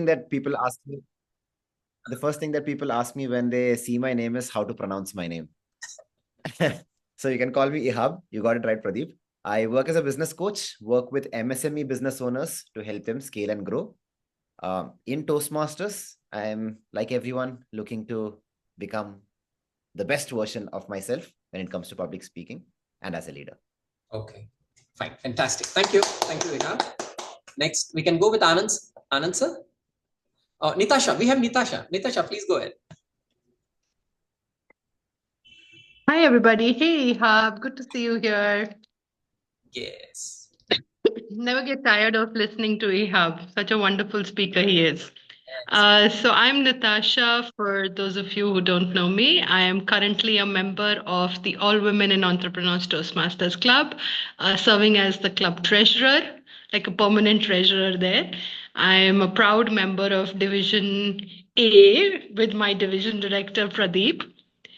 that people ask me, the first thing that people ask me when they see my name is how to pronounce my name. So you can call me Ehab. You got it right, Pradeep. I work as a business coach, work with MSME business owners to help them scale and grow. In Toastmasters, I'm like everyone looking to become the best version of myself when it comes to public speaking and as a leader. Okay, fine, fantastic. Thank you, Ehab. Next, we can go with Anand. Anand sir. Oh, Nitasha, we have Nitasha. Nitasha, please go ahead. Hi, everybody. Hey, Ehab. Good to see you here. Yes. Never get tired of listening to Ehab. Such a wonderful speaker he is. So I'm Natasha. For those of you who don't know me, I am currently a member of the All Women in Entrepreneurs Toastmasters Club, serving as the club treasurer, like a permanent treasurer there. I am a proud member of Division A with my division director, Pradeep.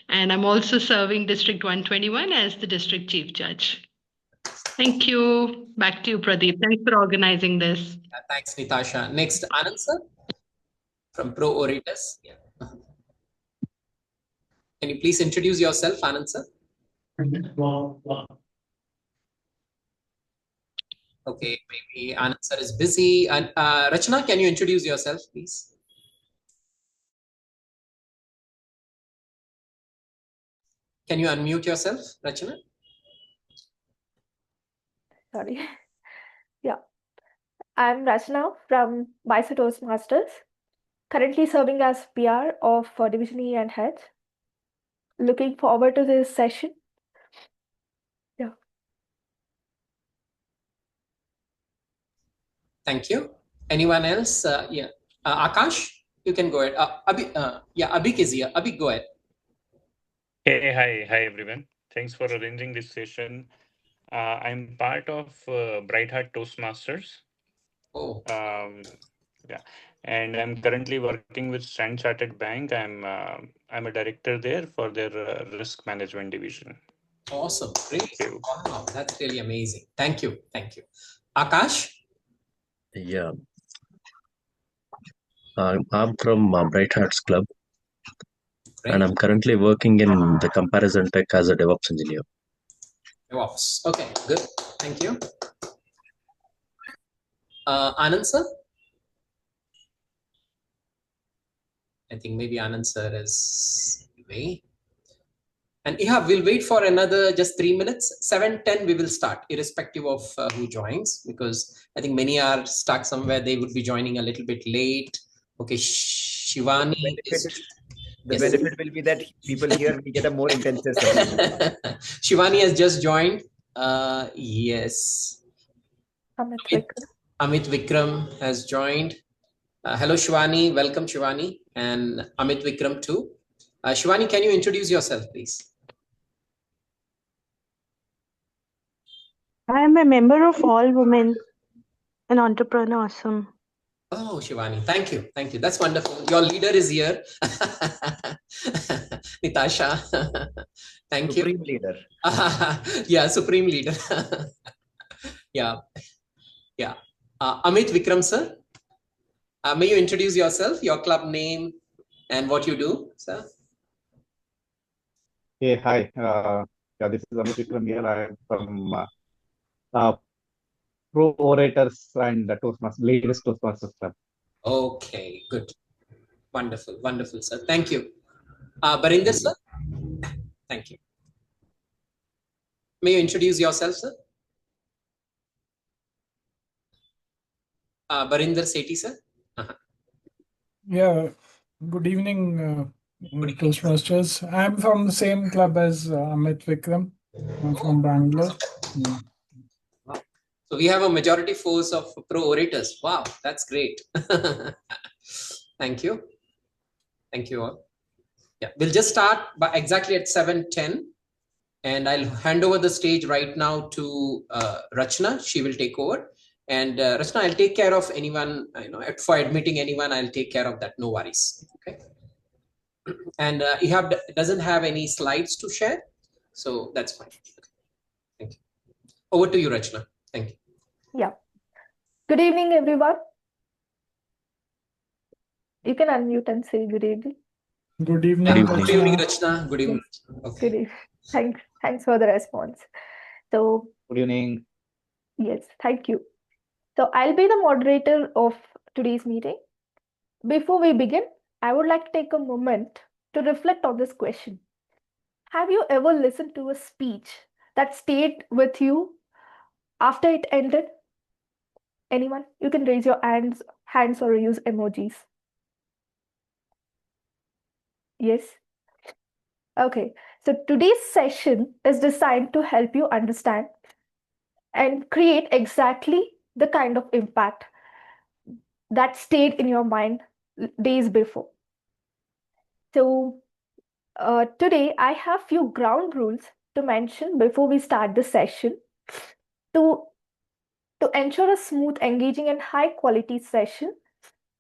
And I'm also serving District 121 as the district chief judge. Thank you. Back to you, Pradeep. Thanks for organizing this. Thanks, Nitasha. Next, Anand sir from Pro Orators. Yeah. Can you please introduce yourself, Anand sir? Okay, maybe Anand sir is busy. And Rachna, can you introduce yourself, please? Can you unmute yourself, Rachna? Sorry. Yeah. I'm Rachna from Mysore Toastmasters, currently serving as PR of Division E and Head. Looking forward to this session. Yeah. Thank you. Anyone else? Yeah. Akash, you can go ahead. Abhik is here. Abhik, go ahead. Hey, hi everyone. Thanks for arranging this session. I'm part of Bright Heart Toastmasters. Oh. Yeah, and I'm currently working with Standard Chartered Bank. I'm a director there for their risk management division. Awesome, great. Wow, that's really amazing. Thank you, thank you. Akash. Yeah, I'm from Bright Hearts Club. Great. And I'm currently working in the comparison tech as a DevOps engineer. DevOps. Okay, good. Thank you. Anand sir? I think maybe Anand sir is away. And yeah, we'll wait for another just 3 minutes. 7:10 we will start, irrespective of who joins, because I think many are stuck somewhere. They would be joining a little bit late. Okay, Shivani The benefit will be that people here will get a more intense session. Shivani has just joined. Yes. Amit Vikram has joined. Hello, Shivani. Welcome, Shivani. And Amit Vikram too. Shivani, can you introduce yourself, please? I am a member of All Women in Entrepreneur Awesome. Oh, Shivani, thank you. Thank you. That's wonderful. Your leader is here. Nitasha. Thank Supreme you. leader. Yeah, Supreme leader. Yeah. Yeah. Amit Vikram, sir. May you introduce yourself, your club name, and what you do, sir? Hey, hi. Yeah, this is Amit Vikram here. I am from Pro Orators and Toastmasters, latest Toastmasters Club. Okay, good. Wonderful, wonderful, sir. Thank you. Barinder, sir? Thank you. May you introduce yourself, sir? Barinder Sethi, sir? Yeah, good evening, Toastmasters. I'm from the same club as Amit Vikram. I'm from Bangalore. Yeah. Wow. So we have a majority force of pro orators. Wow, that's great. Thank you. Thank you all. Yeah, we'll just start by exactly at 7:10. And I'll hand over the stage right now to Rachna. She will take over. And Rachna, I'll take care of anyone, for admitting anyone, I'll take care of that. No worries. Okay. And Ehab doesn't have any slides to share. So that's fine. Okay. Thank you. Over to you, Rachna. Thank you. Yeah. Good evening, everyone. You can unmute and say good evening. Good evening, Good Good evening, Rachna. Rachna. Good evening. Yes, Rachna. Okay. good evening. Thanks for the response. So, Good evening. yes, thank you. So, I'll be the moderator of today's meeting. Before we begin, I would like to take a moment to reflect on this question. Have you ever listened to a speech that stayed with you after it ended? Anyone? You can raise your hands or use emojis. Yes. Okay. So today's session is designed to help you understand and create exactly the kind of impact that stayed in your mind days before. So today I have few ground rules to mention before we start the session to ensure a smooth, engaging, and high quality session.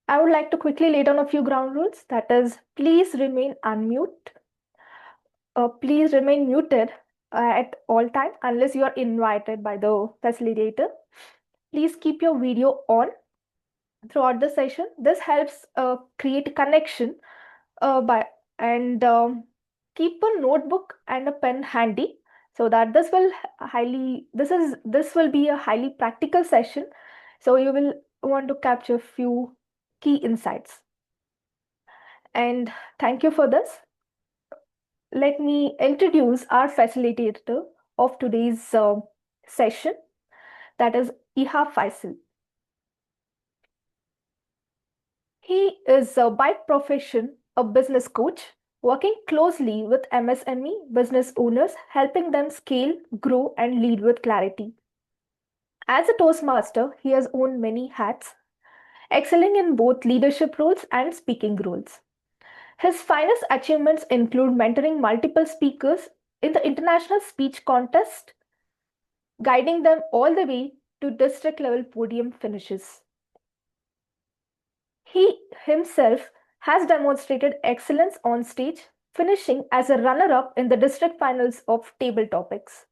I would like to quickly lay down a few ground rules. That is, please remain please remain muted at all time unless you are invited by the facilitator. Please keep your video on throughout the session. This helps create connection by and keep a notebook and a pen handy so that this will be a highly practical session. So you will want to capture few key insights. And thank you for this. Let me introduce our facilitator of today's session, that is Ehab Fysel. He is by profession a business coach, working closely with MSME business owners, helping them scale, grow, and lead with clarity. As a Toastmaster, he has worn many hats, excelling in both leadership roles and speaking roles. His finest achievements include mentoring multiple speakers in the international speech contest, guiding them all the way to district level podium finishes. He himself has demonstrated excellence on stage, finishing as a runner-up in the district finals of table topics.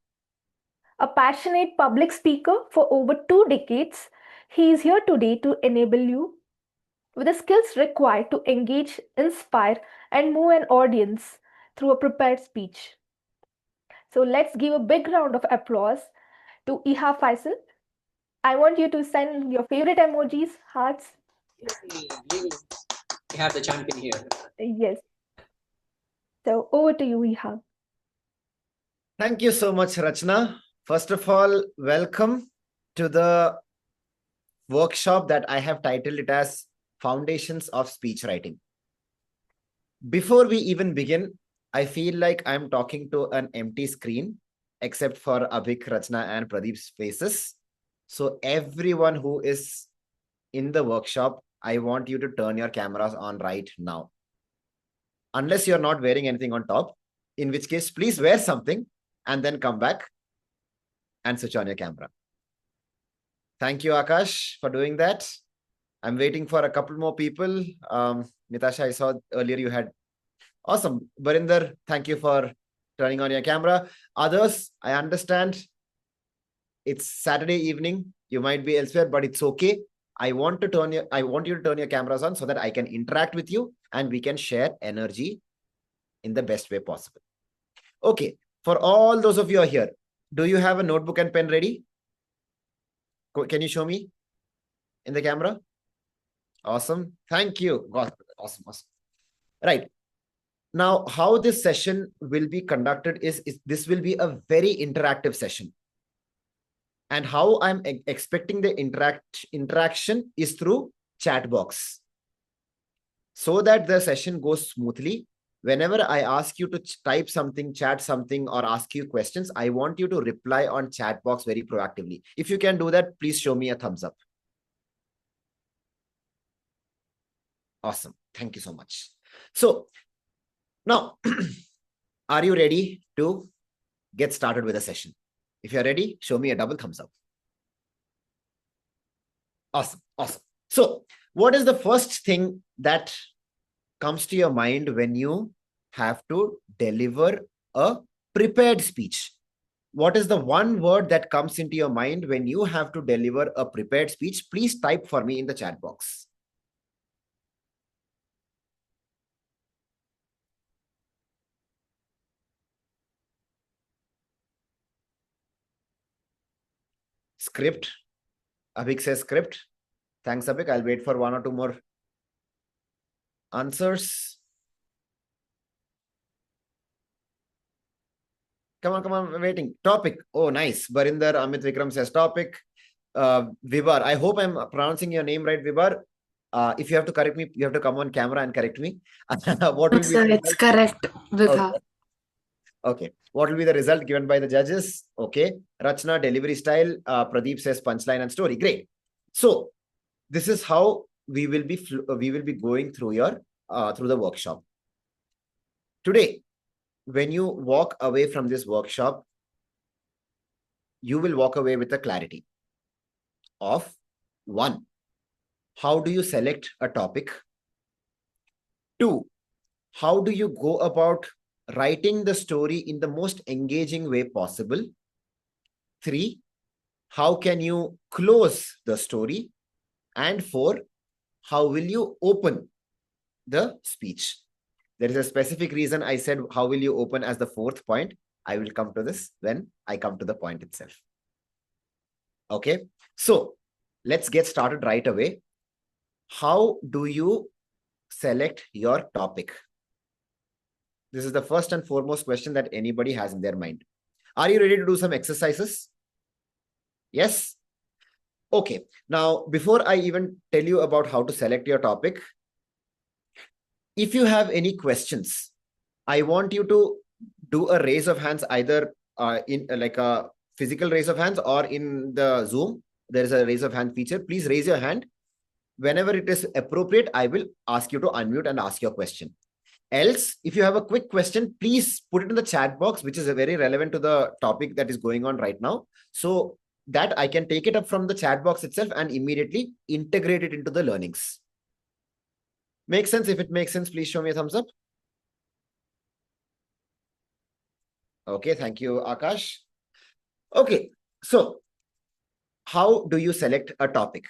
A passionate public speaker for over 2 decades, he is here today to enable you with the skills required to engage, inspire, and move an audience through a prepared speech. So let's give a big round of applause to Ehab Fysel. I want you to send your favorite emojis, hearts. We have the champion here. Yes. So over to you, Ehab. Thank you so much, Rachna. First of all, welcome to the workshop that I have titled it as Foundations of Speech Writing. Before we even begin, I feel like I'm talking to an empty screen, except for Abhik, Rachna, and Pradeep's faces. So everyone who is in the workshop, I want you to turn your cameras on right now. Unless you're not wearing anything on top, in which case, please wear something and then come back and switch on your camera. Thank you, Akash, for doing that. I'm waiting for a couple more people. Nitasha, I saw earlier you had... Awesome. Barinder, thank you for turning on your camera. Others, I understand it's Saturday evening. You might be elsewhere, but it's okay. I want you to turn your cameras on so that I can interact with you and we can share energy in the best way possible. Okay. For all those of you who are here, do you have a notebook and pen ready? Can you show me in the camera? Awesome. Thank you. Awesome. Right. Now, how this session will be conducted is this will be a very interactive session. And how I'm expecting the interaction is through chat box. So that the session goes smoothly. Whenever I ask you to type something, chat something, or ask you questions, I want you to reply on chat box very proactively. If you can do that, please show me a thumbs up. Awesome. Thank you so much. So now, are you ready to get started with the session? If you're ready, show me a double thumbs up. Awesome. Awesome. So what is the first thing that comes to your mind when you have to deliver a prepared speech? What is the one word that comes into your mind when you have to deliver a prepared speech? Please type for me in the chat box. Script. Abhik says script. Thanks, Abhik. I'll wait for 1 or 2 more answers. Come on, waiting. Topic. Oh, nice. Barinder Amit Vikram says topic. Vibar, I hope I'm pronouncing your name right, Vibar. If you have to correct me, you have to come on camera and correct me. What will be Sir, the it's result? correct, Vibha. Okay. What will be the result given by the judges? Okay. Rachna, delivery style. Pradeep says punchline and story. Great. So this is how we will be going through through the workshop. Today, when you walk away from this workshop, you will walk away with a clarity of 1. How do you select a topic? 2. How do you go about writing the story in the most engaging way possible? 3. How can you close the story? And 4. How will you open the speech? There is a specific reason I said, how will you open as the 4th point? I will come to this when I come to the point itself. Okay. So let's get started right away. How do you select your topic? This is the first and foremost question that anybody has in their mind. Are you ready to do some exercises? Yes? Okay. Now, before I even tell you about how to select your topic, if you have any questions, I want you to do a raise of hands, either in like a physical raise of hands or in the Zoom. There is a raise of hand feature. Please raise your hand. Whenever it is appropriate, I will ask you to unmute and ask your question. Else, if you have a quick question, please put it in the chat box, which is very relevant to the topic that is going on right now. So that I can take it up from the chat box itself and immediately integrate it into the learnings. Makes sense? If it makes sense, please show me a thumbs up. Okay, thank you, Akash. Okay, so how do you select a topic?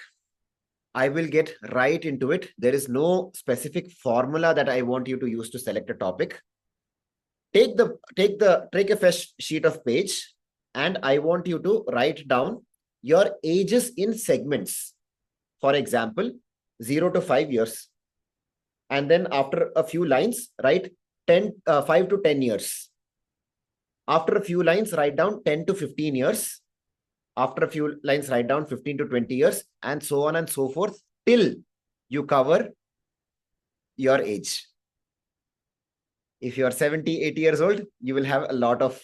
I will get right into it. There is no specific formula that I want you to use to select a topic. Take a fresh sheet of page, and I want you to write down your ages in segments. For example, 0 to 5 years. And then after a few lines, write 5 to 10 years. After a few lines, write down 10 to 15 years. After a few lines, write down 15 to 20 years, and so on and so forth, till you cover your age. If you are 70, 80 years old, you will have a lot of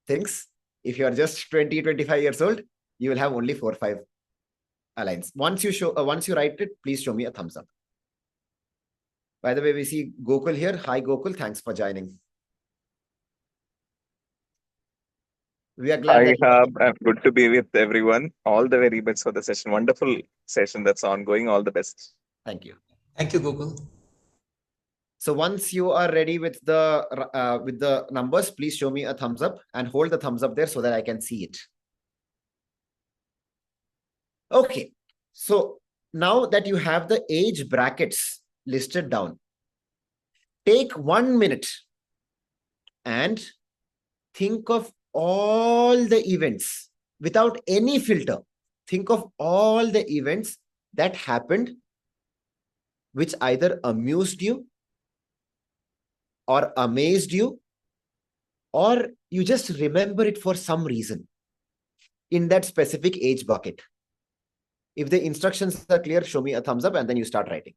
things. If you are just 20, 25 years old, you will have only 4 or 5 lines. Once you write it, please show me a thumbs up. By the way, we see Gokul here. Hi, Gokul. Thanks for joining. We are glad I'm good to be with everyone. All the very best for the session. Wonderful session that's ongoing. All the best. Thank you. Thank you, Gokul. So once you are ready with the numbers, please show me a thumbs up and hold the thumbs up there so that I can see it. Okay. So now that you have the age brackets listed down, take 1 minute and think of all the events without any filter. Think of all the events that happened which either amused you or amazed you, or you just remember it for some reason in that specific age bucket. If the instructions are clear, show me a thumbs up and then you start writing.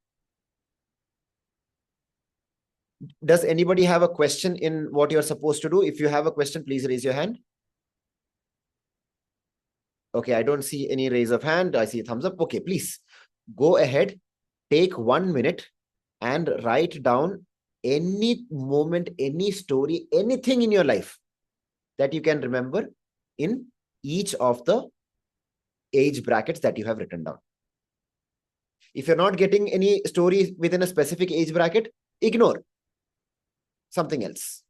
Does anybody have a question in what you're supposed to do? If you have a question, please raise your hand. Okay, I don't see any raise of hand. I see a thumbs up. Okay, please go ahead, take 1 minute and write down any moment, any story, anything in your life that you can remember in each of the age brackets that you have written down. If you're not getting any story within a specific age bracket, ignore something else.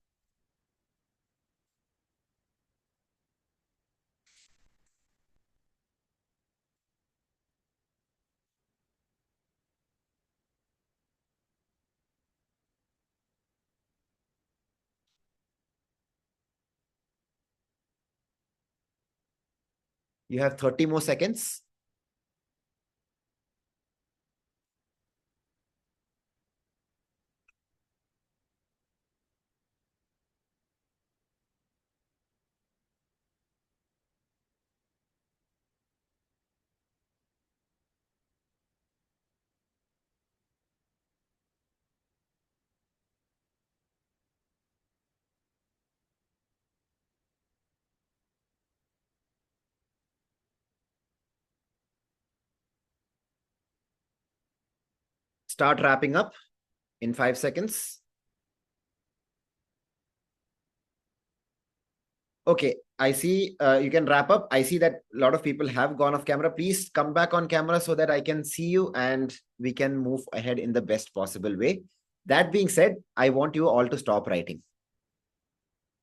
You have 30 more seconds. Start wrapping up in 5 seconds. Okay, I see you can wrap up. I see that a lot of people have gone off camera. Please come back on camera so that I can see you and we can move ahead in the best possible way. That being said, I want you all to stop writing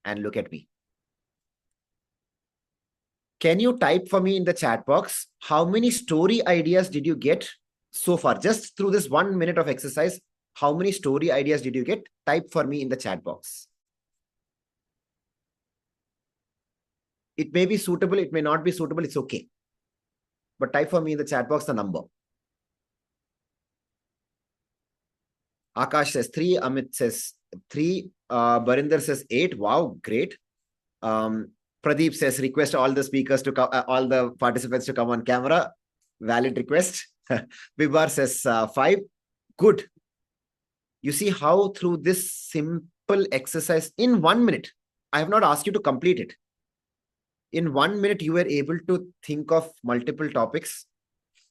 and look at me. Can you type for me in the chat box? How many story ideas did you get so far? Just through this 1 minute of exercise, how many story ideas did you get? Type for me in the chat box. It may be suitable, it may not be suitable, it's okay. But type for me in the chat box the number. Akash says 3, Amit says 3, Barinder says 8. Wow, great. Pradeep says request all the speakers to come, all the participants to come on camera. Valid request. Bibar says 5. Good. You see how through this simple exercise in 1 minute, I have not asked you to complete it. In 1 minute, you were able to think of multiple topics.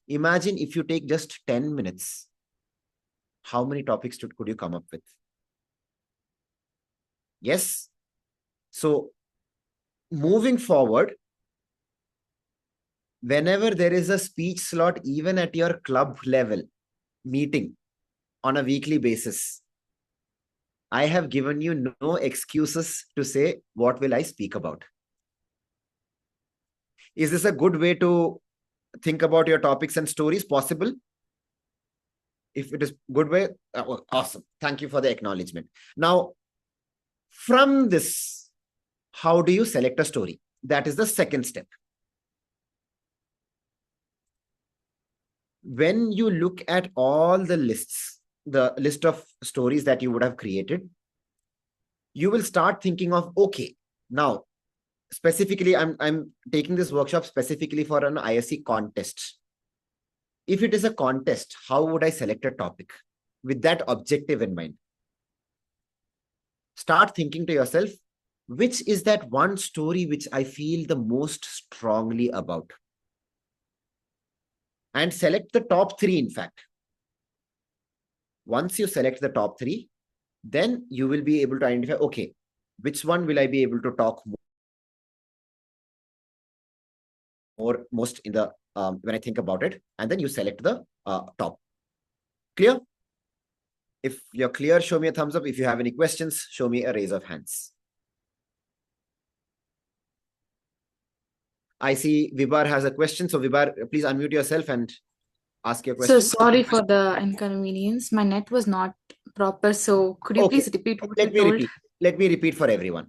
Imagine if you take just 10 minutes, how many topics could you come up with? Yes. So moving forward, whenever there is a speech slot, even at your club level meeting on a weekly basis, I have given you no excuses to say, what will I speak about? Is this a good way to think about your topics and stories? Possible? If it is good way, awesome. Thank you for the acknowledgement. Now, from this, how do you select a story? That is the second step. When you look at all the lists, the list of stories that you would have created, you will start thinking of, okay, now, specifically, I'm taking this workshop specifically for an ISC contest. If it is a contest, how would I select a topic with that objective in mind? Start thinking to yourself, which is that one story which I feel the most strongly about? And select the top 3, in fact. Once you select the top 3, then you will be able to identify, okay, which one will I be able to talk most in the when I think about it, and then you select the top. Clear? If you're clear, show me a thumbs up. If you have any questions, show me a raise of hands. I see Vibar has a question. So Vibar, please unmute yourself and ask your question. So sorry for the inconvenience. My net was not proper. So could you please repeat what you told? Let me repeat for everyone.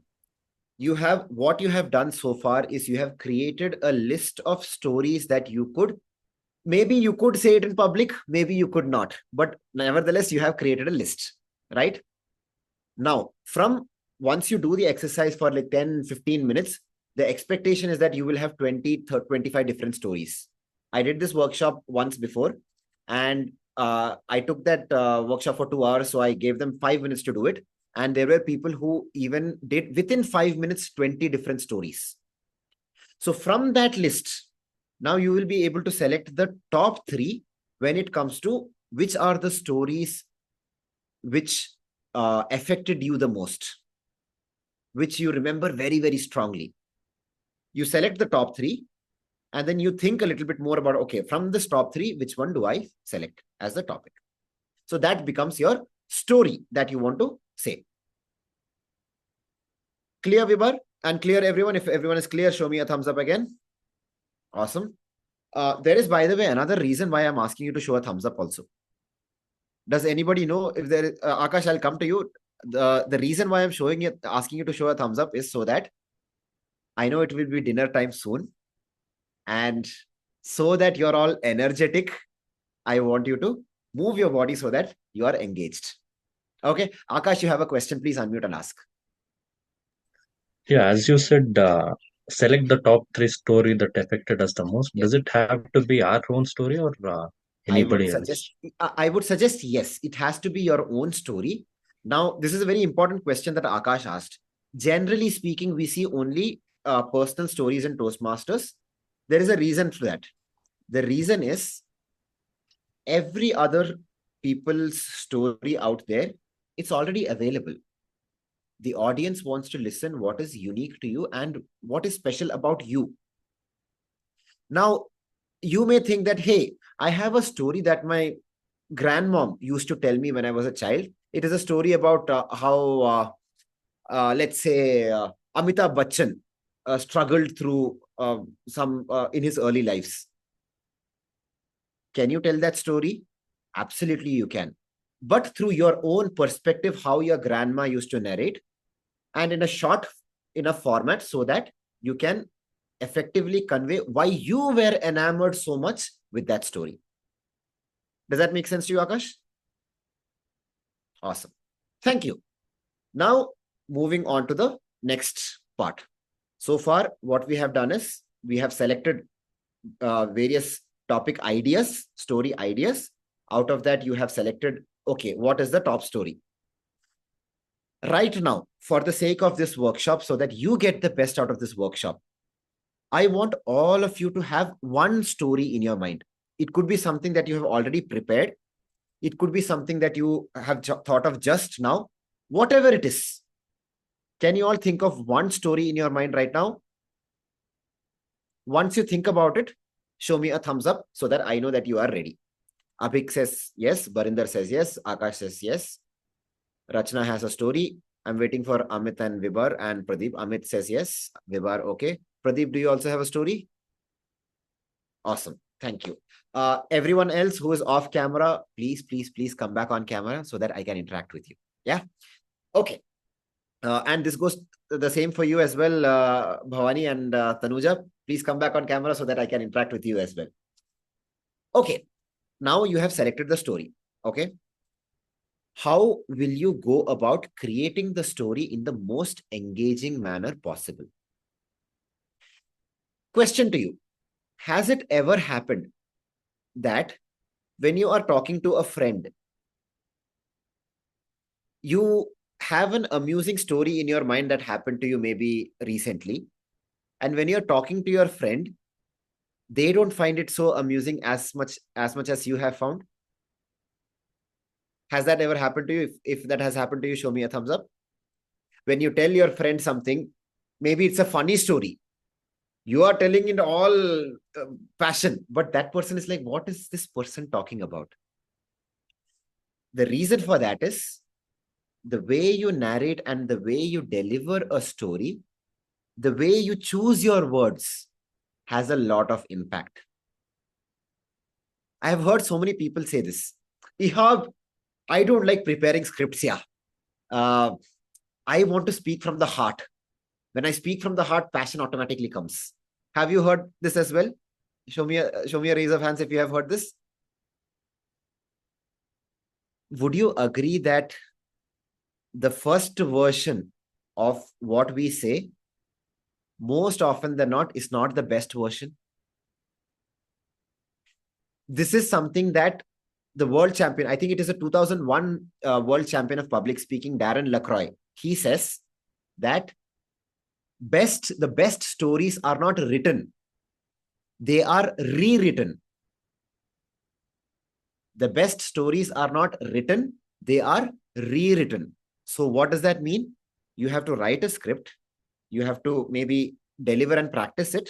What you have done so far is you have created a list of stories that you could, maybe you could say it in public, maybe you could not, but nevertheless, you have created a list, right? Now, once you do the exercise for like 10, 15 minutes, the expectation is that you will have 20, 30, 25 different stories. I did this workshop once before, and I took that workshop for 2 hours, so I gave them 5 minutes to do it. And there were people who even did within 5 minutes, 20 different stories. So from that list, now you will be able to select the top 3 when it comes to which are the stories which affected you the most, which you remember very, very strongly. You select the top 3, and then you think a little bit more about, okay, from this top 3, which one do I select as the topic? So that becomes your story that you want to say. Clear, Vibar? And clear, everyone? If everyone is clear, show me a thumbs up again. Awesome. There is, by the way, another reason why I'm asking you to show a thumbs up also. Does anybody know if there is, Akash, I'll come to you. The reason why I'm asking you to show a thumbs up is so that I know it will be dinner time soon. And so that you're all energetic, I want you to move your body so that you are engaged. Okay, Akash, you have a question, please unmute and ask. Yeah, as you said, select the top 3 story that affected us the most. Yes. Does it have to be our own story or anybody else? I would suggest yes, it has to be your own story. Now, this is a very important question that Akash asked. Generally speaking, we see only personal stories in Toastmasters. There is a reason for that. The reason is every other people's story out there, it's already available. The audience wants to listen what is unique to you and what is special about you. Now, you may think that, hey, I have a story that my grandmom used to tell me when I was a child. It is a story about how, let's say, Amitabh Bachchan struggled through some in his early lives. Can you tell that story? Absolutely, you can. But through your own perspective, how your grandma used to narrate, and in a short enough format so that you can effectively convey why you were enamored so much with that story. Does that make sense to you, Akash? Awesome. Thank you. Now, moving on to the next part. So far, what we have done is we have selected various topic ideas, story ideas. Out of that, you have selected, okay, what is the top story? Right now, for the sake of this workshop, so that you get the best out of this workshop, I want all of you to have one story in your mind. It could be something that you have already prepared. It could be something that you have thought of just now. Whatever it is. Can you all think of one story in your mind right now? Once you think about it, show me a thumbs up so that I know that you are ready. Abhik says yes. Barinder says yes. Akash says yes. Rachna has a story. I'm waiting for Amit and Vibhar and Pradeep. Amit says yes. Vibhar, okay. Pradeep, do you also have a story? Awesome. Thank you. Everyone else who is off camera, please come back on camera so that I can interact with you. Yeah. Okay. And this goes the same for you as well, Bhavani and Tanuja. Please come back on camera so that I can interact with you as well. Okay. Now you have selected the story. Okay. How will you go about creating the story in the most engaging manner possible? Question to you. Has it ever happened that when you are talking to a friend, you have an amusing story in your mind that happened to you maybe recently, and when you're talking to your friend, they don't find it so amusing as much as you have found? Has that ever happened to you? If that has happened to you, show me a thumbs up. When you tell your friend something, maybe it's a funny story, you are telling in all passion, but that person is like, what is this person talking about? The reason for that is the way you narrate and the way you deliver a story, the way you choose your words has a lot of impact. I have heard so many people say this. Ehab, I don't like preparing scripts. Yeah. I want to speak from the heart. When I speak from the heart, passion automatically comes. Have you heard this as well? Show me a raise of hands if you have heard this. Would you agree that the first version of what we say, most often than not, is not the best version? This is something that the world champion, I think it is a 2001 world champion of public speaking, Darren LaCroix, he says that the best stories are not written, they are rewritten. The best stories are not written, they are rewritten. So what does that mean? You have to write a script, you have to maybe deliver and practice it,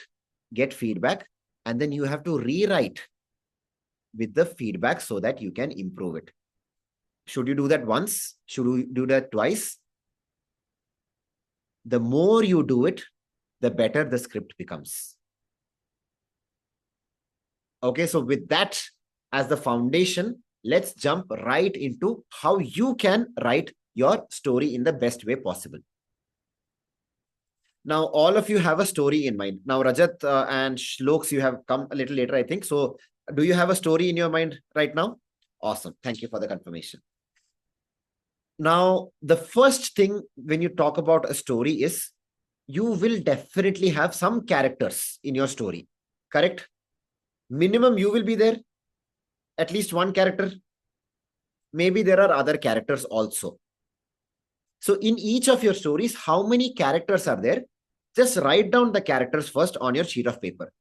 get feedback, and then you have to rewrite with the feedback so that you can improve it. Should you do that once? Should you do that twice? The more you do it, the better the script becomes. Okay, so with that as the foundation, let's jump right into how you can write your story in the best way possible. Now, all of you have a story in mind. Now, Rajat and Shloks, you have come a little later, I think. So, do you have a story in your mind right now? Awesome. Thank you for the confirmation. Now, the first thing when you talk about a story is you will definitely have some characters in your story, correct? Minimum, you will be there, at least one character. Maybe there are other characters also. So in each of your stories, how many characters are there? Just write down the characters first on your sheet of paper.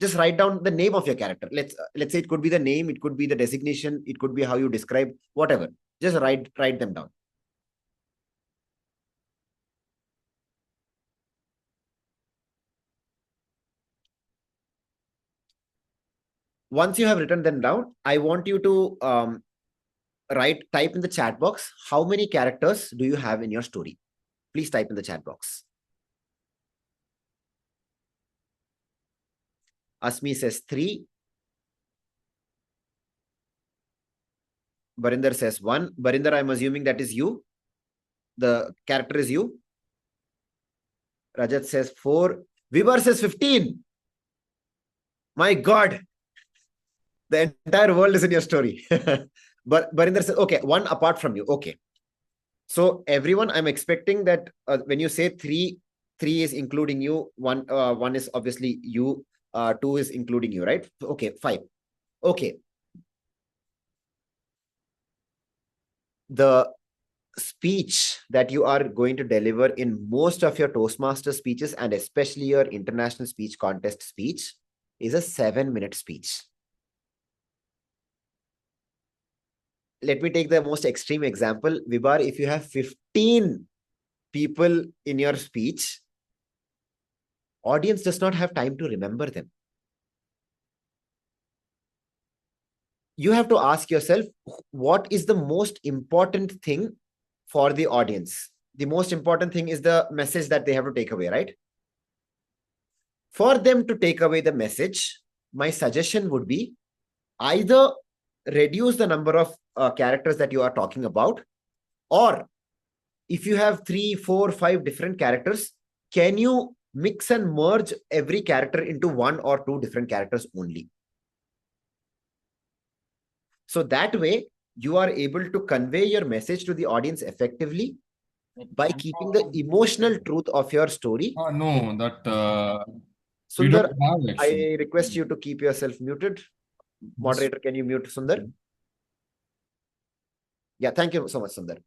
Just write down the name of your character. Let's say it could be the name, it could be the designation, it could be how you describe, whatever. Just write them down. Once you have written them down, I want you to type in the chat box, how many characters do you have in your story? Please type in the chat box. Asmi says 3. Barinder says 1. Barinder, I'm assuming that is you. The character is you. Rajat says 4. Vibar says 15. My God. The entire world is in your story. But Barinder says, okay, 1 apart from you. Okay. So everyone, I'm expecting that when you say 3 is including you. 1 is obviously you. 2 is including you, right? Okay, 5. Okay. The speech that you are going to deliver in most of your Toastmaster speeches and especially your international speech contest speech is a 7-minute speech. Let me take the most extreme example. Vibar, if you have 15 people in your speech, audience does not have time to remember them. You have to ask yourself, what is the most important thing for the audience? The most important thing is the message that they have to take away, right? For them to take away the message, my suggestion would be either reduce the number of characters that you are talking about, or if you have 3, 4, 5 different characters, can you mix and merge every character into 1 or 2 different characters only? So that way, you are able to convey your message to the audience effectively by keeping the emotional truth of your story. No, that we Sundar, don't have actually. I request you to keep yourself muted. Moderator, can you mute Sundar? Yeah, thank you so much, Sundar.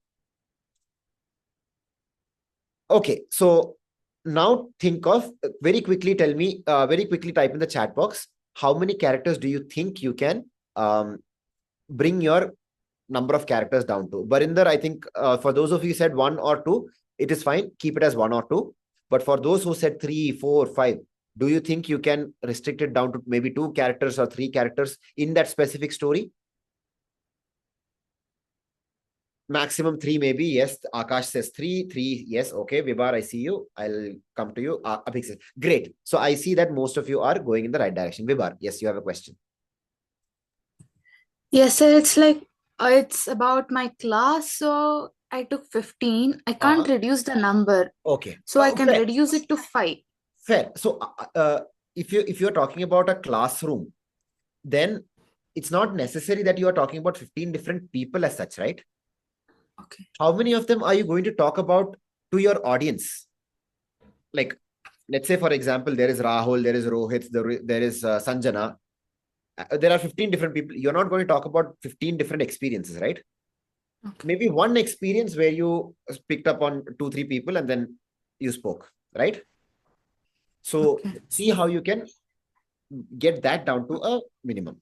Okay, so now think of, very quickly tell me, very quickly type in the chat box, how many characters do you think you can bring your number of characters down to? Barinder, I think for those of you who said 1 or 2, it is fine. Keep it as 1 or 2. But for those who said 3, 4, 5, do you think you can restrict it down to maybe 2 characters or 3 characters in that specific story? Maximum 3 maybe. Yes. Akash says 3. 3. Yes. Okay. Vibar, I see you. I'll come to you. Abhik says, great. So I see that most of you are going in the right direction. Vibar, yes, you have a question. Yes, sir. It's like it's about my class. So I took 15. I can't reduce the number. Okay. So I can fair. reduce it to 5. Fair. So if you're talking about a classroom, then it's not necessary that you are talking about 15 different people as such, right? Okay. How many of them are you going to talk about to your audience? Like, let's say, for example, there is Rahul, there is Rohit, there is Sanjana. There are 15 different people. You're not going to talk about 15 different experiences, right? Okay. Maybe one experience where you picked up on 2, 3 people and then you spoke, right? So see how you can get that down to a minimum.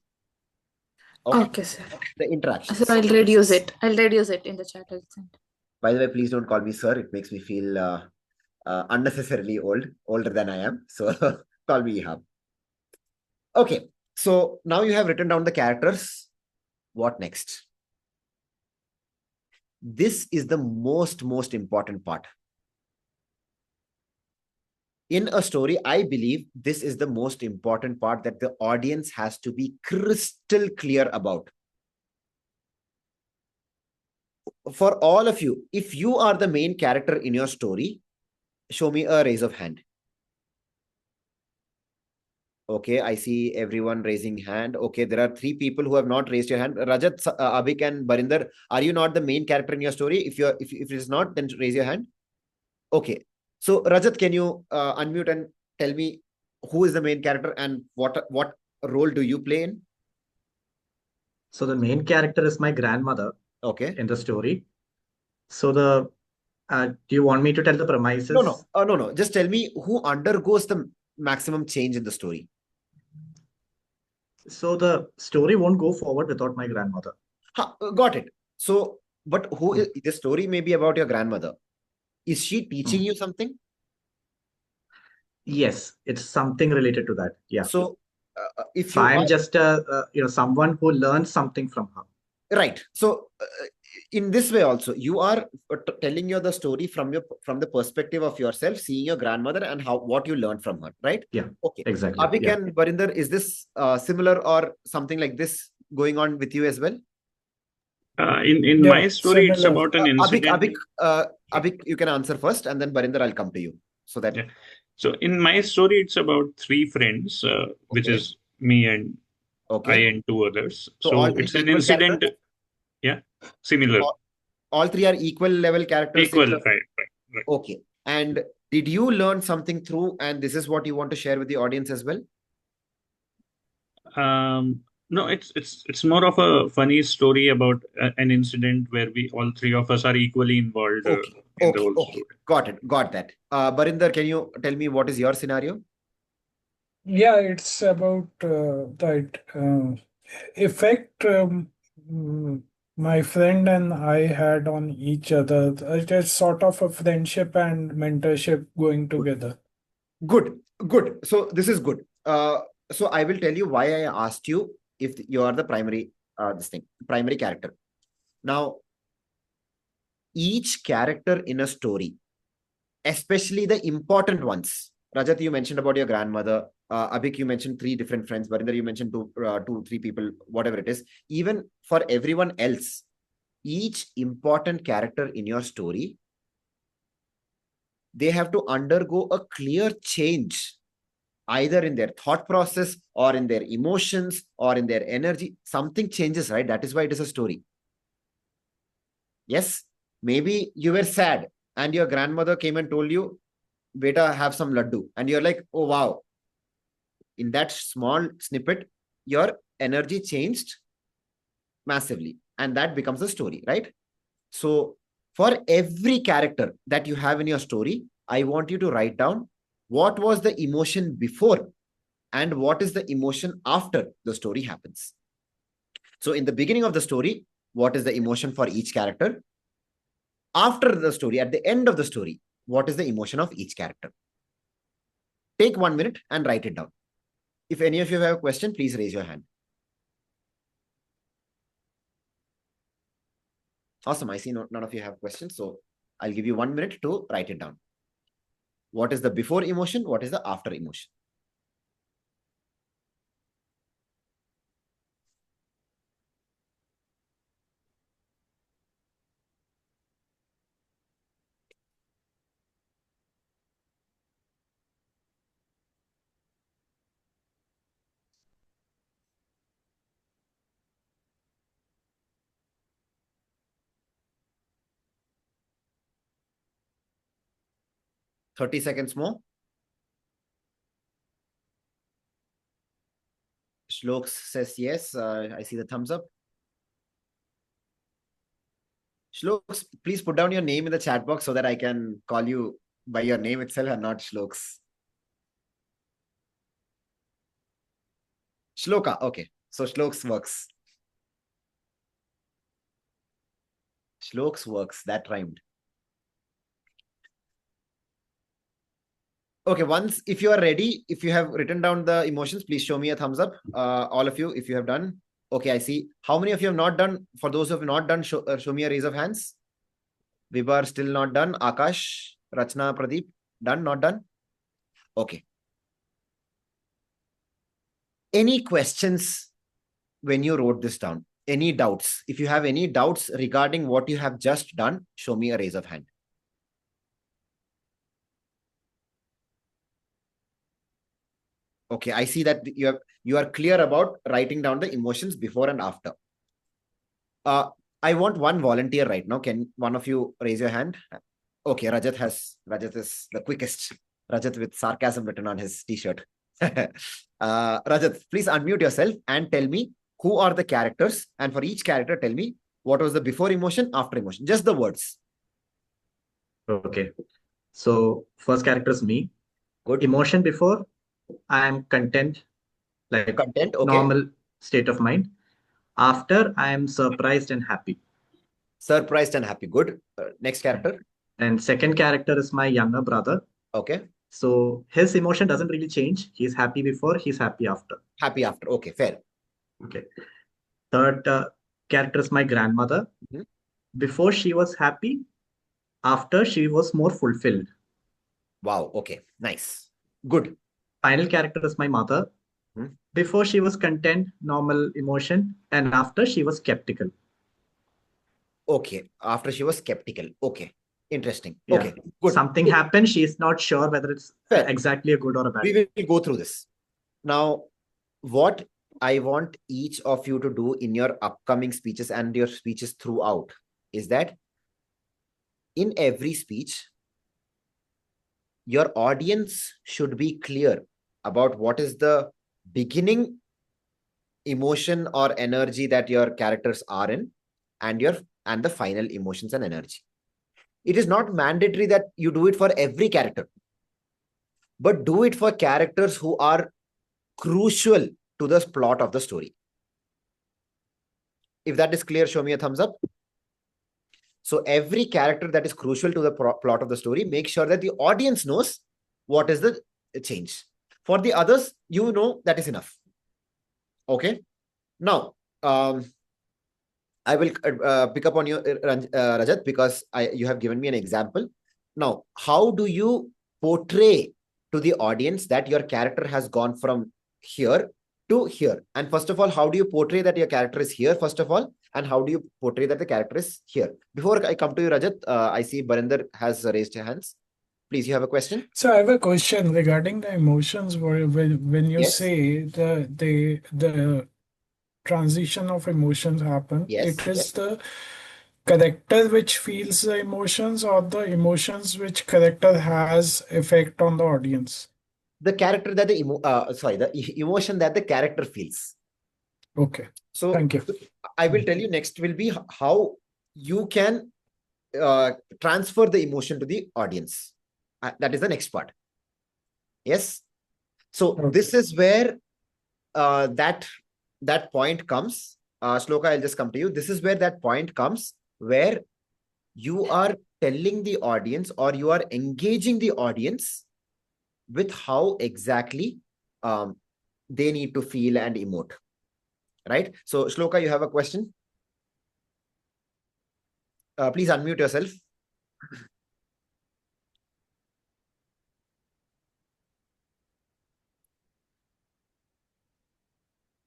Okay, sir. The interaction. So I'll reduce it. I'll reduce it in the chat. I'll send. By the way, please don't call me sir. It makes me feel unnecessarily older than I am. So call me Ehab. Okay. So now you have written down the characters. What next? This is the most important part. In a story, I believe this is the most important part that the audience has to be crystal clear about. For all of you, if you are the main character in your story, Show me a raise of hand. Okay, I see everyone raising hand. Okay, there are 3 people who have not raised your hand. Rajat, Abhik, and Barinder, are you not the main character in your story? If it is not, then raise your hand. Okay, so Rajat, can you unmute and tell me who is the main character and what role do you play in? So the main character is my grandmother Okay. in the story. So do you want me to tell the premises? No. Just tell me who undergoes the maximum change in the story. So the story won't go forward without my grandmother. Got it. So, but who is the story may be about your grandmother? Is she teaching you something? Yes, it's something related to that. Yeah. So, if So you I'm are, just someone who learns something from her. right. So, in this way also, you are telling you the story from the perspective of yourself, seeing your grandmother and what you learned from her, right? Yeah. Okay. Exactly. Abhik Yeah. and Barinder, is this similar or something like this going on with you as well? In my story, it's similar. about an incident. Abhik, you can answer first, and then Barinder, I'll come to you. So that Yeah. So in my story, it's about 3 friends, which Okay. is me and I okay. and 2 others. So So all 3 it's an equal incident. characters? Yeah, similar, All 3 are equal level characters. equal, right. Okay. And did you learn something through, and this is what you want to share with the audience as well? No, it's more of a funny story about an incident where we all 3 of us are equally involved in the whole story. Got that. Barinder, can you tell me what is your scenario? Yeah, it's about that effect my friend and I had on each other. It is sort of a friendship and mentorship going together. Good. So this is good. So I will tell you why I asked you if you are the primary character. Now, each character in a story, especially the important ones. Rajat, you mentioned about your grandmother. Abhik, you mentioned 3 different friends. Barinder, you mentioned 3 people, whatever it is. Even for everyone else, each important character in your story, they have to undergo a clear change, either in their thought process or in their emotions or in their energy. Something changes, right? That is why it is a story. Yes, maybe you were sad and your grandmother came and told you, beta, have some laddu. And you're like, oh, wow. In that small snippet, your energy changed massively. And that becomes a story, right? So for every character that you have in your story, I want you to write down what was the emotion before and what is the emotion after the story happens. So in the beginning of the story, what is the emotion for each character? After the story, at the end of the story, what is the emotion of each character? Take 1 minute and write it down. If any of you have a question, please raise your hand. Awesome. I see none of you have questions. So I'll give you 1 minute to write it down. What is the before emotion? What is the after emotion? "30 seconds more." Shlok says yes. I see the thumbs up. Shloks, please put down your name in the chat box so that I can call you by your name itself and not Shloks. Shloka. Okay. So Shloks works. Shloks works. That rhymed. Okay. Once, if you are ready, if you have written down the emotions, please show me a thumbs up. All of you, if you have done. Okay, I see. How many of you have not done? For those who have not done, show me a raise of hands. Vibar still not done. Akash, Rachna, Pradeep, done, not done? Okay. Any questions when you wrote this down? Any doubts? If you have any doubts regarding what you have just done, show me a raise of hand. Okay, I see that you are clear about writing down the emotions before and after. I want one volunteer right now. Can one of you raise your hand? Okay, Rajat is the quickest. Rajat with sarcasm written on his t-shirt. Rajat, please unmute yourself and tell me who are the characters, and for each character, tell me what was the before emotion, after emotion. Just the words. Okay. So first character is me. Good. Emotion before, I am content, like Content, okay. normal state of mind. After, I am surprised and happy. Surprised and happy. Good. Next character. And second character is my younger brother. Okay. So his emotion doesn't really change. He's happy before, he's happy after. Happy after. Okay, fair. Okay. Third character is my grandmother. Mhm. Before she was happy, after she was more fulfilled. Wow. Okay. Nice. Good. Final character is my mother. Mhm. Before she was content, normal emotion, and after she was skeptical. Okay. After she was skeptical. Okay. Interesting. Yeah. Okay. Good. Something Good. happened. She is not sure whether it's Fair. exactly a good or a bad. We will go through this. Now, what I want each of you to do in your upcoming speeches and your speeches throughout is that in every speech, your audience should be clear about what is the beginning emotion or energy that your characters are in, and the final emotions and energy. It is not mandatory that you do it for every character, but do it for characters who are crucial to the plot of the story. If that is clear, show me a thumbs up. So every character that is crucial to the plot of the story, make sure that the audience knows what is the change. For the others, you know that is enough. Okay. Now, I will pick up on you, Rajat, because you have given me an example. Now, how do you portray to the audience that your character has gone from here to here? And first of all, how do you portray that your character is here, first of all? And how do you portray that the character is here? Before I come to you, Rajat, I see Barinder has raised your hands. Please, you have a question? So I have a question regarding the emotions. When you Yes. say the transition of emotions happen, Yes. it is Yes. the character which feels the emotions, or the emotions which character has effect on the audience? The character that the emotion that the character feels. Okay. So Thank you. I will tell you next will be how you can transfer the emotion to the audience. That is the next part. Yes. So Okay. this is where that point comes. Shloka, I'll just come to you. This is where that point comes where you are telling the audience, or you are engaging the audience with how exactly they need to feel and emote. Right? So Shloka, you have a question? Please unmute yourself.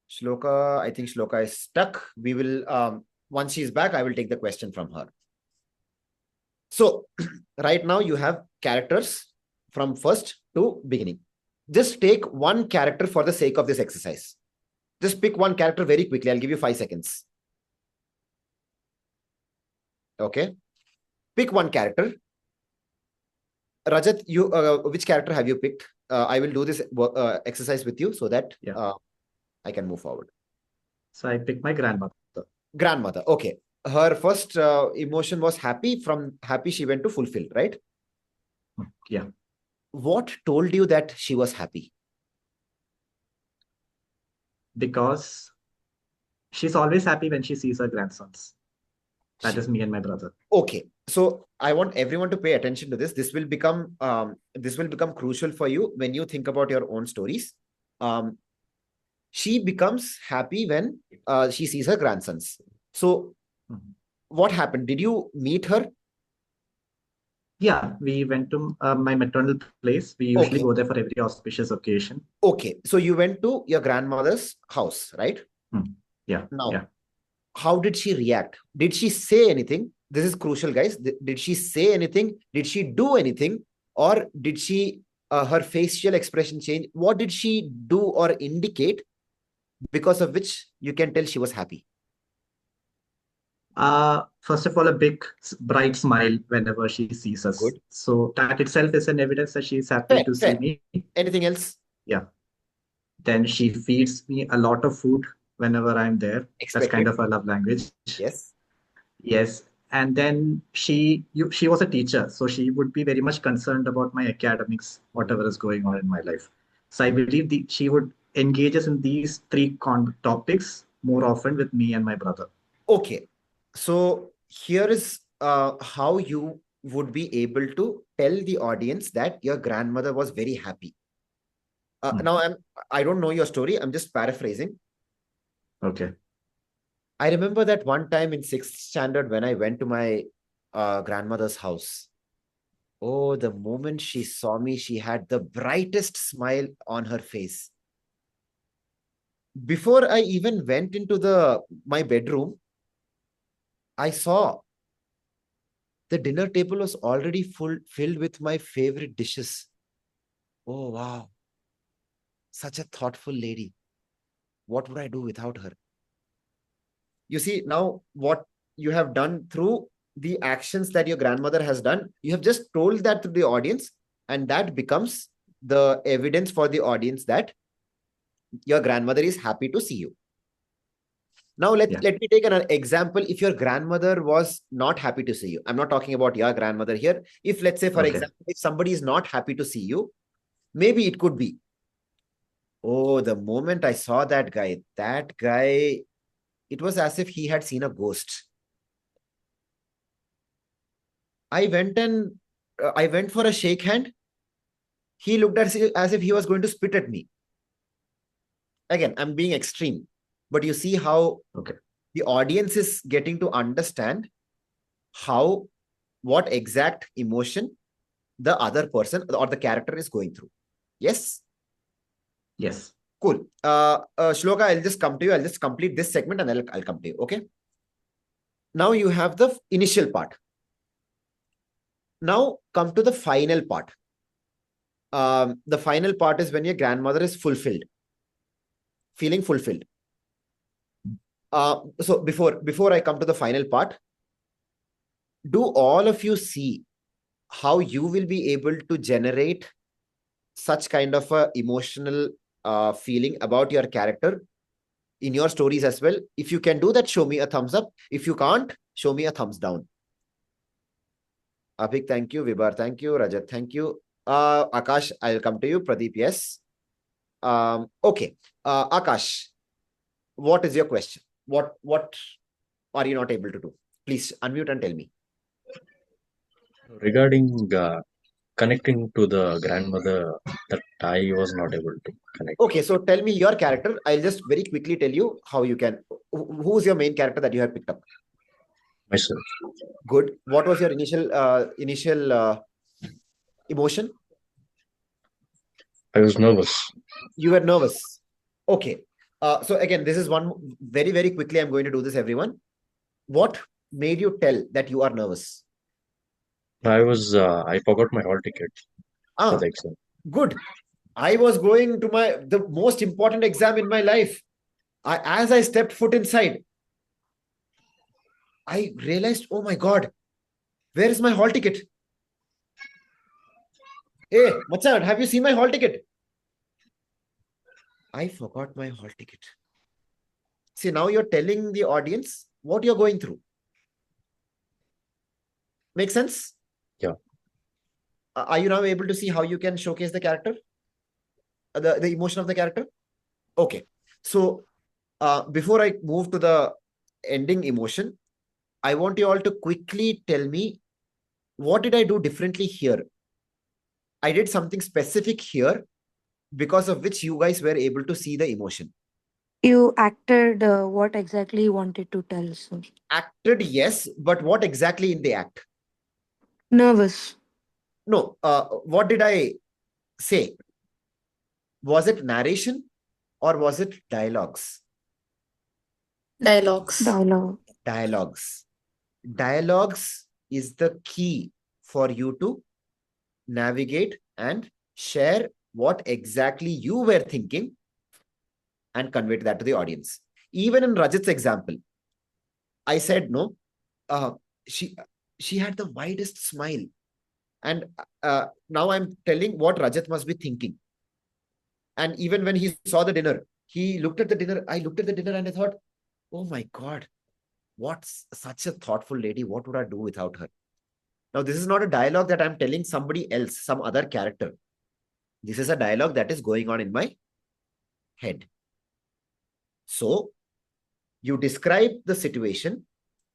Shloka, I think Shloka is stuck. We will, once she's back, I will take the question from her. So right now you have characters from first to beginning. Just take one character for the sake of this exercise. Just pick one character very quickly. I'll give you 5 seconds. Okay. Pick one character. Rajat, you which character have you picked? I will do this exercise with you so that I can move forward. So I picked my grandmother. Grandmother. Okay. Her first emotion was happy. From happy, she went to fulfilled, right? Yeah. What told you that she was happy? Because she's always happy when she sees her grandsons. That is me and my brother. Okay. So I want everyone to pay attention to this. This will become crucial for you when you think about your own stories. She becomes happy when she sees her grandsons. So what happened? Did you meet her? Yeah, we went to my maternal place. We usually go there for every auspicious occasion. Okay. So you went to your grandmother's house, right? Yeah. Now, how did she react? Did she say anything? This is crucial, guys. Did she say anything? Did she do anything? Or did she her facial expression changed. What did she do or indicate because of which you can tell she was happy? First of all, a big, bright smile whenever she sees us. Good. So that itself is an evidence that she's happy to see Fair. me. Anything else? Yeah. Then she feeds me a lot of food whenever I'm there. That's kind Expected. of a love language. Yes. Yes. And then she was a teacher, so she would be very much concerned about my academics, whatever is going on in my life. So I believe she would engage us in these three topics more often with me and my brother. Okay. So here is how you would be able to tell the audience that your grandmother was very happy. Now I don't know your story. I'm just paraphrasing. Okay. I remember that one time in 6th standard when I went to my grandmother's house. Oh, the moment she saw me, she had the brightest smile on her face. Before I even went into my bedroom, I saw the dinner table was already filled with my favorite dishes. Oh, wow. Such a thoughtful lady. What would I do without her? You see, now what you have done through the actions that your grandmother has done, you have just told that to the audience, and that becomes the evidence for the audience that your grandmother is happy to see you. Now, let me take an example. If your grandmother was not happy to see you, I'm not talking about your grandmother here. If, let's say, for example, if somebody is not happy to see you, maybe it could be, oh, the moment I saw that guy, it was as if he had seen a ghost. I went for a shake hand. He looked as if he was going to spit at me. Again, I'm being extreme, but you see how the audience is getting to understand what exact emotion the other person or the character is going through. Yes? Yes. Cool. Shloka, I'll just come to you. I'll just complete this segment and I'll come to you. Okay? Now you have the initial part. Now come to the final part. The final part is when your grandmother is fulfilled, feeling fulfilled. So before I come to the final part, do all of you see how you will be able to generate such kind of a emotional feeling about your character in your stories as well? If you can do that, show me a thumbs up. If you can't, show me a thumbs down. Abhik, thank you. Vibar, thank you. Rajat, thank you. Akash, I'll come to you. Pradeep, yes. Okay. Akash, what is your question? What are you not able to do? Please unmute and tell me. Regarding connecting to the grandmother, that I was not able to connect. Okay, so tell me your character. I'll just very quickly tell you how you can. Who's your main character that you have picked up? Myself. Good. What was your initial emotion? I was nervous. You were nervous. Okay. So again, this is one very, very quickly. I'm going to do this, everyone. What made you tell that you are nervous? I forgot my hall ticket for the exam. Good. I was going to the most important exam in my life. As I stepped foot inside, I realized, oh my God, where is my hall ticket? Hey, Machan, have you seen my hall ticket? I forgot my hall ticket. See, now you're telling the audience what you're going through. Make sense? Yeah. Are you now able to see how you can showcase the character? The emotion of the character? Okay. So, before I move to the ending emotion, I want you all to quickly tell me, what did I do differently here? I did something specific here because of which you guys were able to see the emotion. You acted what exactly you wanted to tell, sir? Acted, yes, but what exactly in the act? Nervous. No, what did I say? Was it narration or was it dialogues? Dialogues. Dialogues. Dialogues is the key for you to navigate and Share what exactly you were thinking and convey that to the audience. Even in Rajat's example, I said no. Uh, she she had the widest smile, and now I'm telling what Rajat must be thinking. And even when he saw the dinner, he looked at the dinner. I looked at the dinner and I thought, oh my God, what's such a thoughtful lady? What would I do without her? Now, this is not a dialogue that I'm telling somebody else, some other character. This is a dialogue that is going on in my head. So, you describe the situation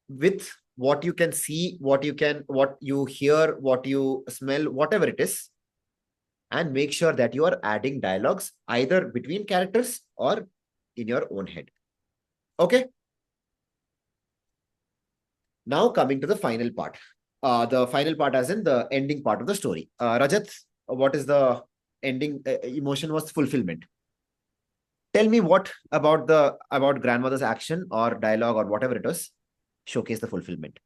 with what you can see, what you hear, what you smell, whatever it is, and make sure that you are adding dialogues either between characters or in your own head. Okay. Now coming to the final part. The final part as in the ending part of the story. Rajat, what is the ending emotion was fulfillment. Tell me what about grandmother's action or dialogue or whatever it was showcase the fulfillment.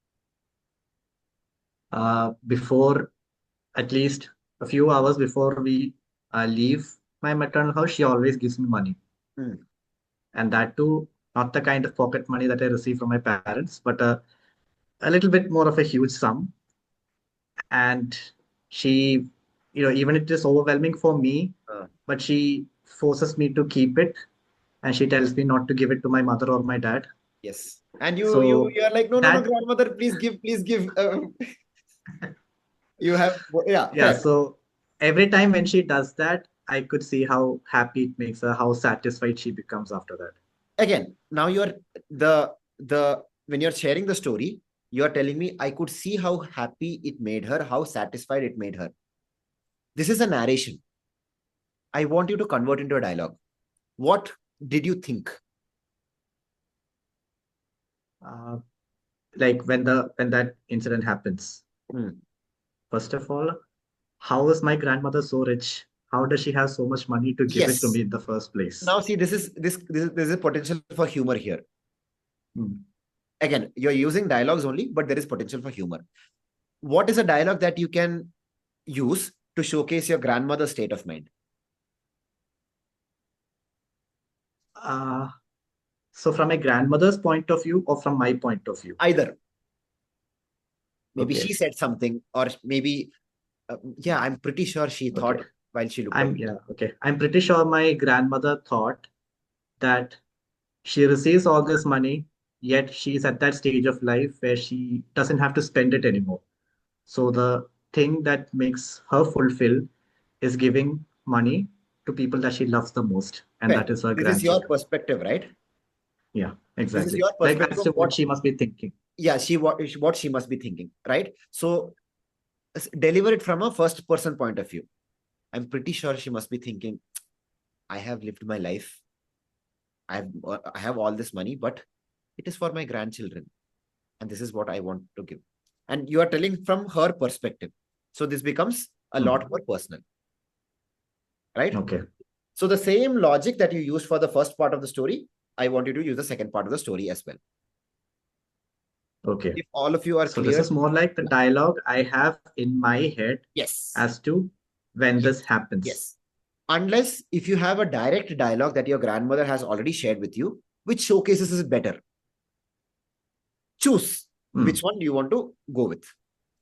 Before, at least a few hours before we leave my maternal house, she always gives me money. And that too, not the kind of pocket money that I receive from my parents, but a little bit more of a huge sum. And she, even it is overwhelming for me, but she forces me to keep it, and she tells me not to give it to my mother or my dad. Yes. And you are like, no, grandmother, please give. You have, yeah. Yeah. Fair. So every time when she does that, I could see how happy it makes her, how satisfied she becomes after that. Again, now you're when you're sharing the story, you're telling me I could see how happy it made her, how satisfied it made her. This is a narration. I want you to convert into a dialogue. What did you think? Like when that incident happens. First of all, how is my grandmother so rich? How does she have so much money to give it to me in the first place? Now see, this is a potential for humor here. Again, you're using dialogues only, but there is potential for humor. What is a dialogue that you can use to showcase your grandmother's state of mind? So from my grandmother's point of view or from my point of view? Either. Maybe she said something, or maybe, yeah, I'm pretty sure she thought while she looked at me. I'm pretty sure my grandmother thought that she receives all this money, yet she's at that stage of life where she doesn't have to spend it anymore. So the thing that makes her fulfill is giving money to people that she loves the most, and that is her grandchildren. This is your perspective, right? Yeah, exactly. This is your like perspective as to what she must be thinking. Yeah, what she must be thinking, right? So deliver it from a first person point of view. I'm pretty sure she must be thinking, I have lived my life. I have all this money, but it is for my grandchildren. And this is what I want to give. And you are telling from her perspective. So this becomes a lot more personal. Right? Okay. So the same logic that you used for the first part of the story, I want you to use the second part of the story as well. Okay. If all of you are clear. So this is more like the dialogue I have in my head. Yes. As to when this happens. Yes. Unless if you have a direct dialogue that your grandmother has already shared with you, which showcases is better. Choose which one you want to go with.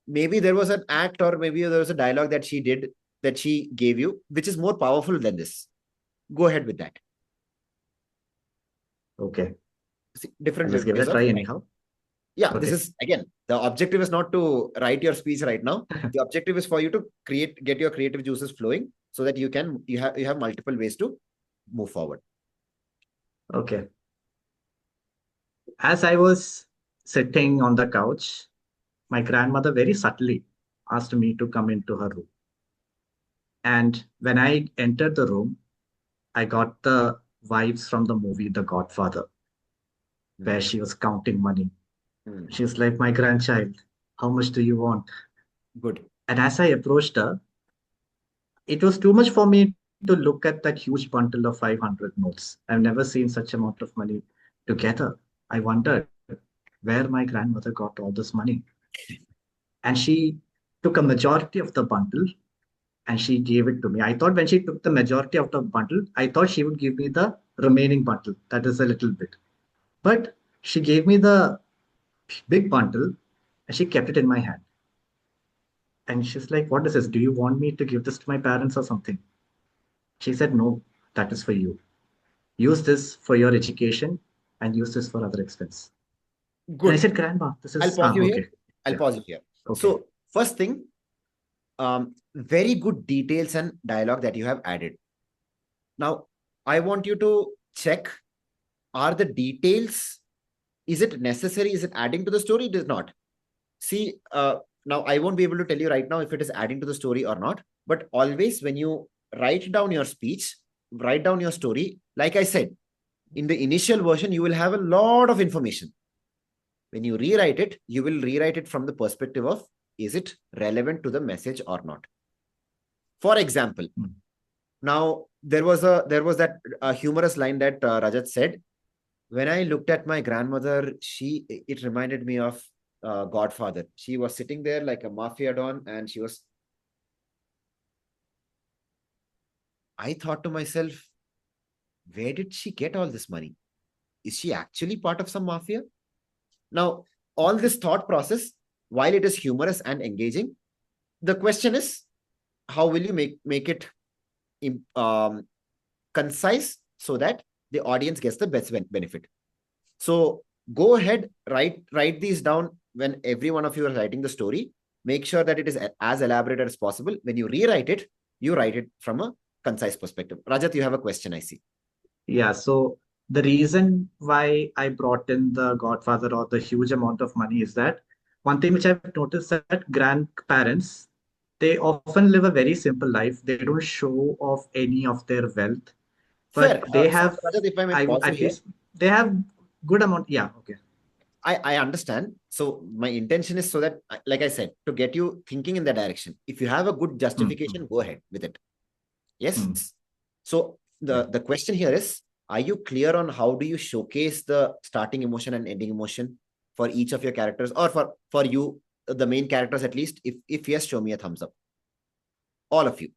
Maybe there was an act or maybe there was a dialogue that she did, that she gave you, which is more powerful than this. Go ahead with that. Okay. See, different. Let's give it a try anyhow. Yeah, this is, again, the objective is not to write your speech right now. The objective is for you to get your creative juices flowing so that you have multiple ways to move forward. Okay. As I was sitting on the couch, my grandmother very subtly asked me to come into her room. And when I entered the room, I got the vibes from the movie The Godfather, where she was counting money. She was like, my grandchild, how much do you want? Good. And as I approached her, it was too much for me to look at that huge bundle of 500 notes. I've never seen such amount of money together. I wondered where my grandmother got all this money. And she took a majority of the bundle and she gave it to me. I thought when she took the majority of the bundle, I thought she would give me the remaining bundle. That is a little bit. But she gave me the big bundle and she kept it in my hand. And she's like, "What is this? Do you want me to give this to my parents or something?" She said, "No, that is for you. Use this for your education and use this for other expense." And I Good. said, "Grandma, this I'll is pause you okay. here. I'll Yeah. pause you here. Okay. So first thing, very good details and dialogue that you have added. Now, I want you to check, are the details, is it necessary? Is it adding to the story? It is not. See, now I won't be able to tell you right now if it is adding to the story or not, but always when you write down your speech, write down your story, like I said, in the initial version, you will have a lot of information. When you rewrite it, you will rewrite it from the perspective of, is it relevant to the message or not? For example, now there was that humorous line that Rajat said. When I looked at my grandmother, it reminded me of Godfather. She was sitting there like a mafia don, and I thought to myself, where did she get all this money? Is she actually part of some mafia? Now, all this thought process, while it is humorous and engaging, the question is, how will you make it concise so that the audience gets the best benefit? So go ahead, write these down when every one of you are writing the story. Make sure that it is as elaborate as possible. When you rewrite it, you write it from a concise perspective. Rajat, you have a question, I see. Yeah, so the reason why I brought in the Godfather or the huge amount of money is that one thing which I've noticed that grandparents, they often live a very simple life. They don't show off any of their wealth, Fair. but they have, Rajat, if I may pause you at here. least, they have good amount. Yeah, okay. I understand. So my intention is so that, like I said, to get you thinking in that direction. If you have a good justification, go ahead with it. Yes. So the question here is, are you clear on how do you showcase the starting emotion and ending emotion for each of your characters, or for you, the main characters at least? If yes, show me a thumbs up. All of you.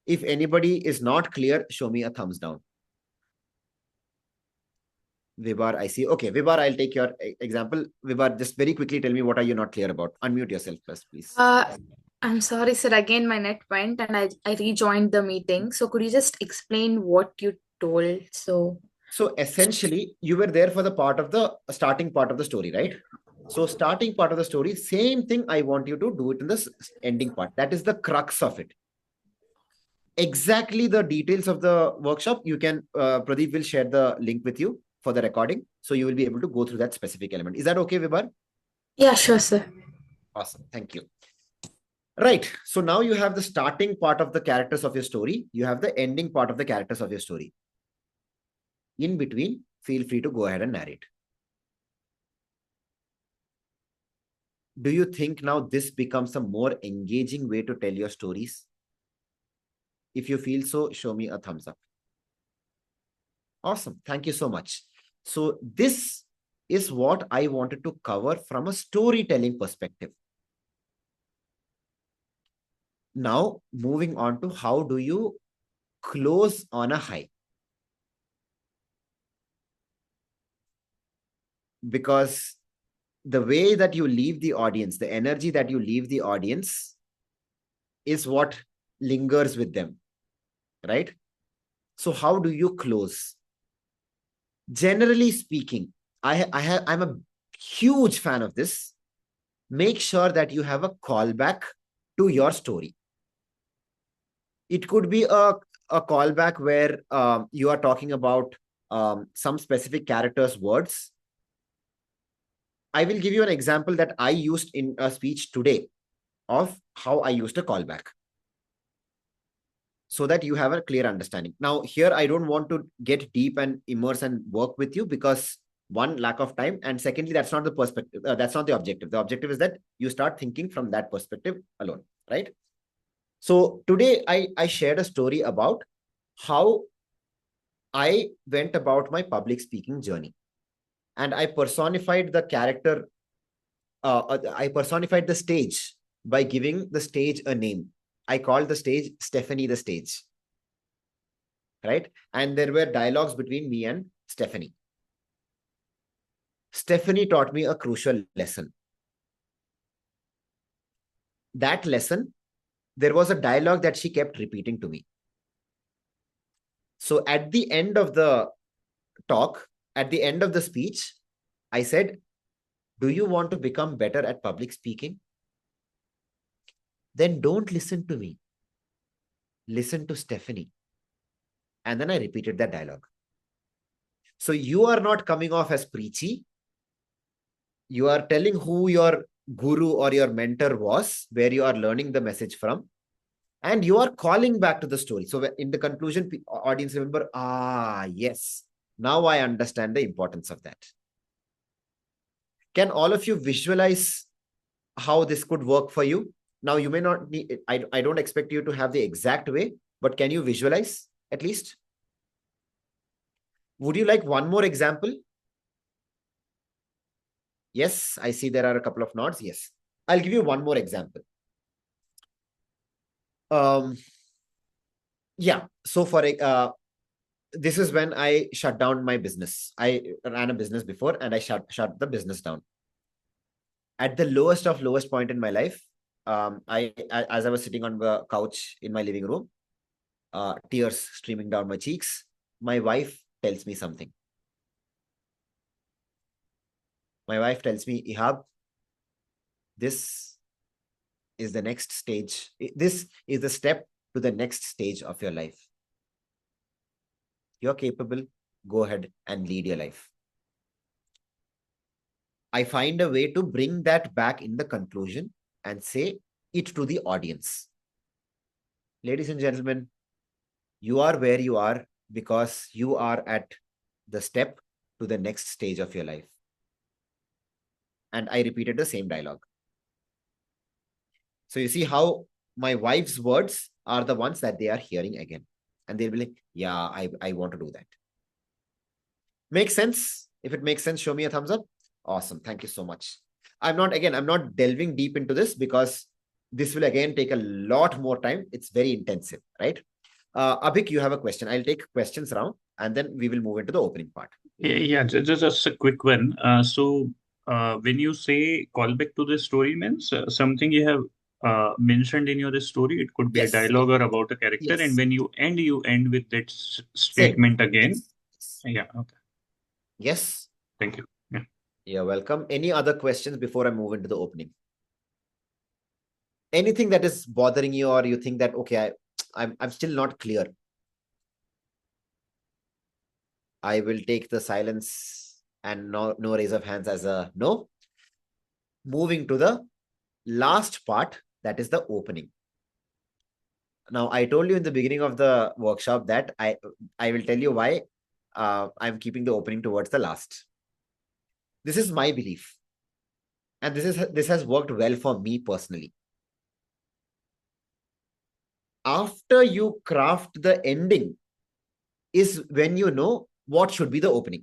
If anybody is not clear, show me a thumbs down. Vibar, I see. Okay, Vibar, I'll take your example. Vibar, just very quickly tell me, what are you not clear about? Unmute yourself first, please. I'm sorry, sir. Again, my net went and I rejoined the meeting. So could you just explain what you told? So essentially, you were there for the part of the starting part of the story, right? So starting part of the story, same thing I want you to do it in the ending part. That is the crux of it. Exactly the details of the workshop, you can, Pradeep will share the link with you for the recording. So you will be able to go through that specific element. Is that okay, Vibar? yeah, sure, sir. Awesome. Thank you. Right. So now you have the starting part of the characters of your story. You have the ending part of the characters of your story. In between, feel free to go ahead and narrate. Do you think now this becomes a more engaging way to tell your stories? If you feel so, show me a thumbs up. Awesome. Thank you so much. So this is what I wanted to cover from a storytelling perspective. Now, moving on to how do you close on a high? Because the way that you leave the audience, the energy that you leave the audience is what lingers with them, right? So how do you close? Generally speaking, I'm a huge fan of this. Make sure that you have a callback to your story. It could be a callback where you are talking about some specific character's words. I will give you an example that I used in a speech today of how I used a callback, so that you have a clear understanding. Now, here, I don't want to get deep and immerse and work with you because one, lack of time, and secondly, that's not the perspective. That's not the objective. The objective is that you start thinking from that perspective alone, right? So today I shared a story about how I went about my public speaking journey, and I personified the character. I personified the stage by giving the stage a name. I called the stage Stephanie the stage. Right? And there were dialogues between me and Stephanie. Stephanie taught me a crucial lesson. That lesson, there was a dialogue that she kept repeating to me. So at the end of the talk, at the end of the speech, I said, do you want to become better at public speaking? Then don't listen to me. Listen to Stephanie. And then I repeated that dialogue. So you are not coming off as preachy. You are telling who your guru or your mentor was, where you are learning the message from, and you are calling back to the story. So in the conclusion, audience remember, yes, now I understand the importance of that. Can all of you visualize how this could work for you? Now, you may not need, I don't expect you to have the exact way, but can you visualize at least? Would you like one more example? Yes, I see there are a couple of nods. Yes, I'll give you one more example. Yeah, so for this is when I shut down my business. I ran a business before and I shut the business down. At the lowest of lowest point in my life, as I was sitting on the couch in my living room, tears streaming down my cheeks, my wife tells me something. My wife tells me, Ehab, this is the next stage. This is the step to the next stage of your life. You're capable. Go ahead and lead your life. I find a way to bring that back in the conclusion and say it to the audience. Ladies and gentlemen, you are where you are because you are at the step to the next stage of your life. And I repeated the same dialogue. So you see how my wife's words are the ones that they are hearing again. And they'll be like, yeah, I want to do that. Makes sense? If it makes sense, show me a thumbs up. Awesome. Thank you so much. I'm not delving deep into this because this will again take a lot more time. It's very intensive, right? Abhik, you have a question. I'll take questions around and then we will move into the opening part. Yeah, just a quick one. When you say call back to the story means something you have mentioned in your story, it could be a Yes. dialogue or about a character, Yes. and when you end with that statement again. Yes. Yeah, okay. Yes. Thank you. Yeah. You're welcome. Any other questions before I move into the opening? Anything that is bothering you or you think that, okay, I'm still not clear. I will take the silence and no raise of hands as a no. Moving to the last part, that is the opening. Now, I told you in the beginning of the workshop that I will tell you why I'm keeping the opening towards the last. This is my belief. And this has worked well for me personally. After you craft the ending is when you know what should be the opening.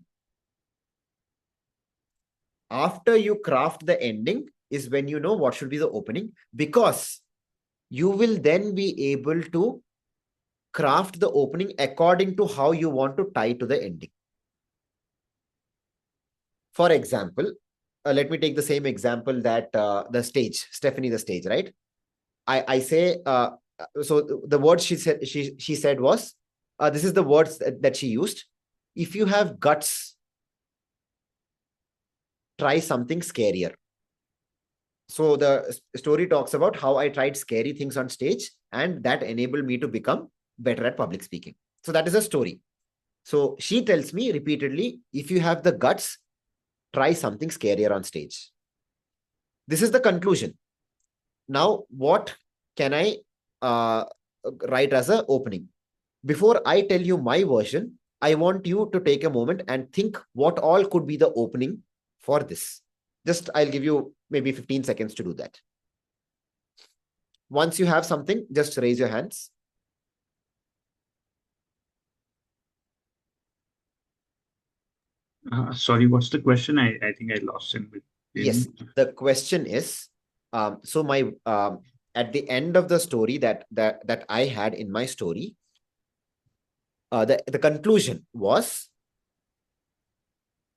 After you craft the ending is when you know what should be the opening, because you will then be able to craft the opening according to how you want to tie to the ending. For example, let me take the same example that the stage, Stephanie the stage, right? I say, so the word she said was, this is the words that she used. If you have guts, try something scarier. So the story talks about how I tried scary things on stage and that enabled me to become better at public speaking. So that is a story. So she tells me repeatedly, if you have the guts, try something scarier on stage. This is the conclusion. Now, what can I write as an opening? Before I tell you my version, I want you to take a moment and think what all could be the opening for this. Just, I'll give you maybe 15 seconds to do that. Once you have something, just raise your hands. Sorry, what's the question? I think I lost it. Yes, the question is, so my at the end of the story that I had in my story, the conclusion was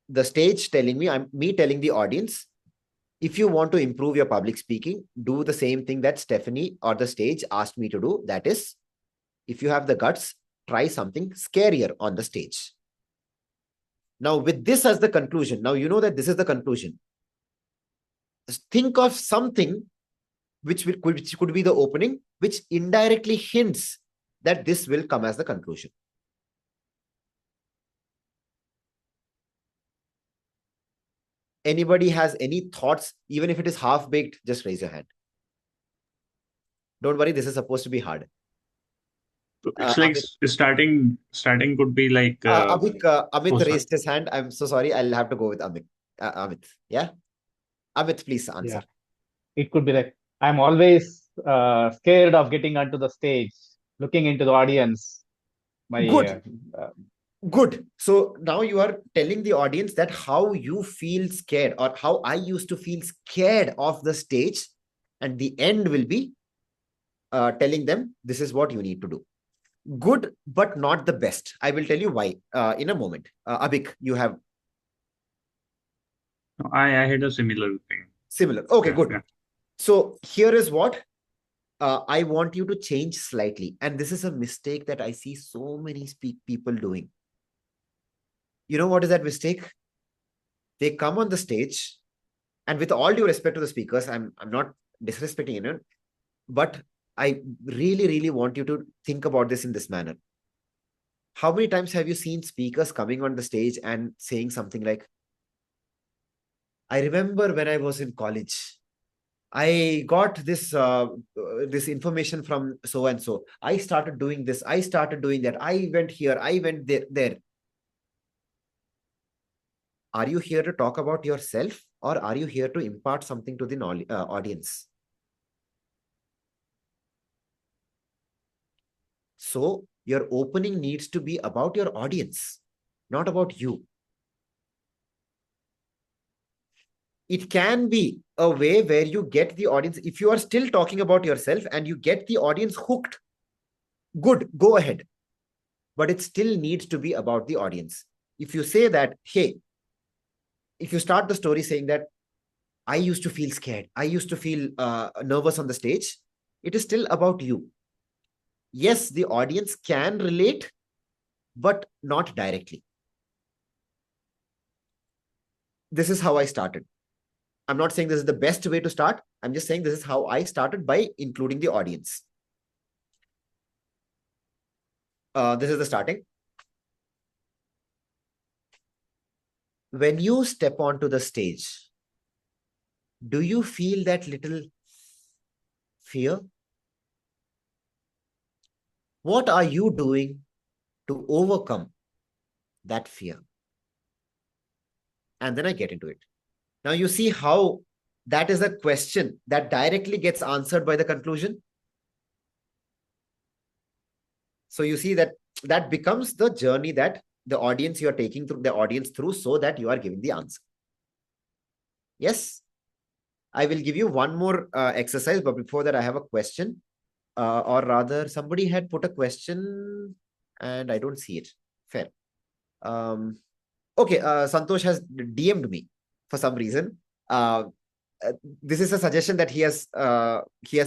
the stage telling me telling the audience, if you want to improve your public speaking, do the same thing that Stephanie or the stage asked me to do. That is, if you have the guts, try something scarier on the stage. Now, with this as the conclusion, now you know that this is the conclusion. Think of something which could be the opening, which indirectly hints that this will come as the conclusion. Anybody has any thoughts, even if it is half-baked, just raise your hand. Don't worry, this is supposed to be hard. So it's like starting could be like Amit raised his hand. I'm so sorry. I'll have to go with Amit. Amit, yeah? Amit, please answer. Yeah. It could be like, I'm always scared of getting onto the stage, looking into the audience. Good. Good. So now you are telling the audience that how you feel scared, or how I used to feel scared of the stage, and the end will be telling them this is what you need to do. Good, but not the best. I will tell you why in a moment. Abhik, you have... I had a similar thing. Similar. Okay, good. Yeah. So here is what I want you to change slightly. And this is a mistake that I see so many people doing. You know what is that mistake? They come on the stage, and with all due respect to the speakers, I'm not disrespecting anyone, but I really, really want you to think about this in this manner. How many times have you seen speakers coming on the stage and saying something like, I remember when I was in college, I got this this information from so and so. I started doing this. I started doing that. I went here. I went there. Are you here to talk about yourself, or are you here to impart something to the audience? So your opening needs to be about your audience, not about you. It can be a way where you get the audience. If you are still talking about yourself and you get the audience hooked, good, go ahead. But it still needs to be about the audience. If you say that, hey, if you start the story saying that I used to feel scared, I used to feel nervous on the stage, it is still about you. Yes, the audience can relate, but not directly. This is how I started. I'm not saying this is the best way to start. I'm just saying this is how I started, by including the audience. This is the starting. When you step onto the stage, do you feel that little fear? What are you doing to overcome that fear? And then I get into it. Now you see how that is a question that directly gets answered by the conclusion. So you see that that becomes the journey that the audience you are taking through the audience through, so that you are giving the answer. Yes, I will give you one more exercise, but before that I have a question, or rather somebody had put a question and I don't see it. Fair. Okay, Santosh has DM'd me for some reason. This is a suggestion that he has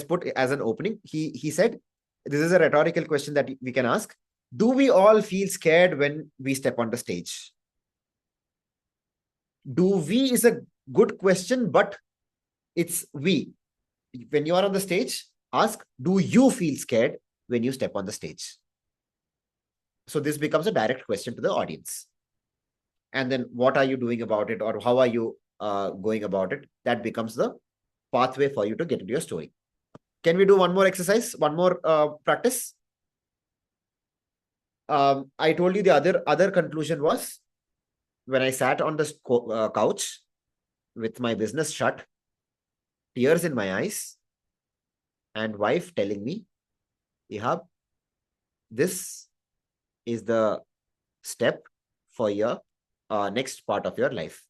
put as an opening. He said, this is a rhetorical question that we can ask. Do we all feel scared when we step on the stage? Do we is a good question, but it's we. When you are on the stage, ask, do you feel scared when you step on the stage? So this becomes a direct question to the audience. And then what are you doing about it, or how are you going about it? That becomes the pathway for you to get into your story. Can we do one more exercise, one more practice? I told you the other conclusion was, when I sat on the couch with my business shut, tears in my eyes, and wife telling me, Ehab, this is the step for your next part of your life.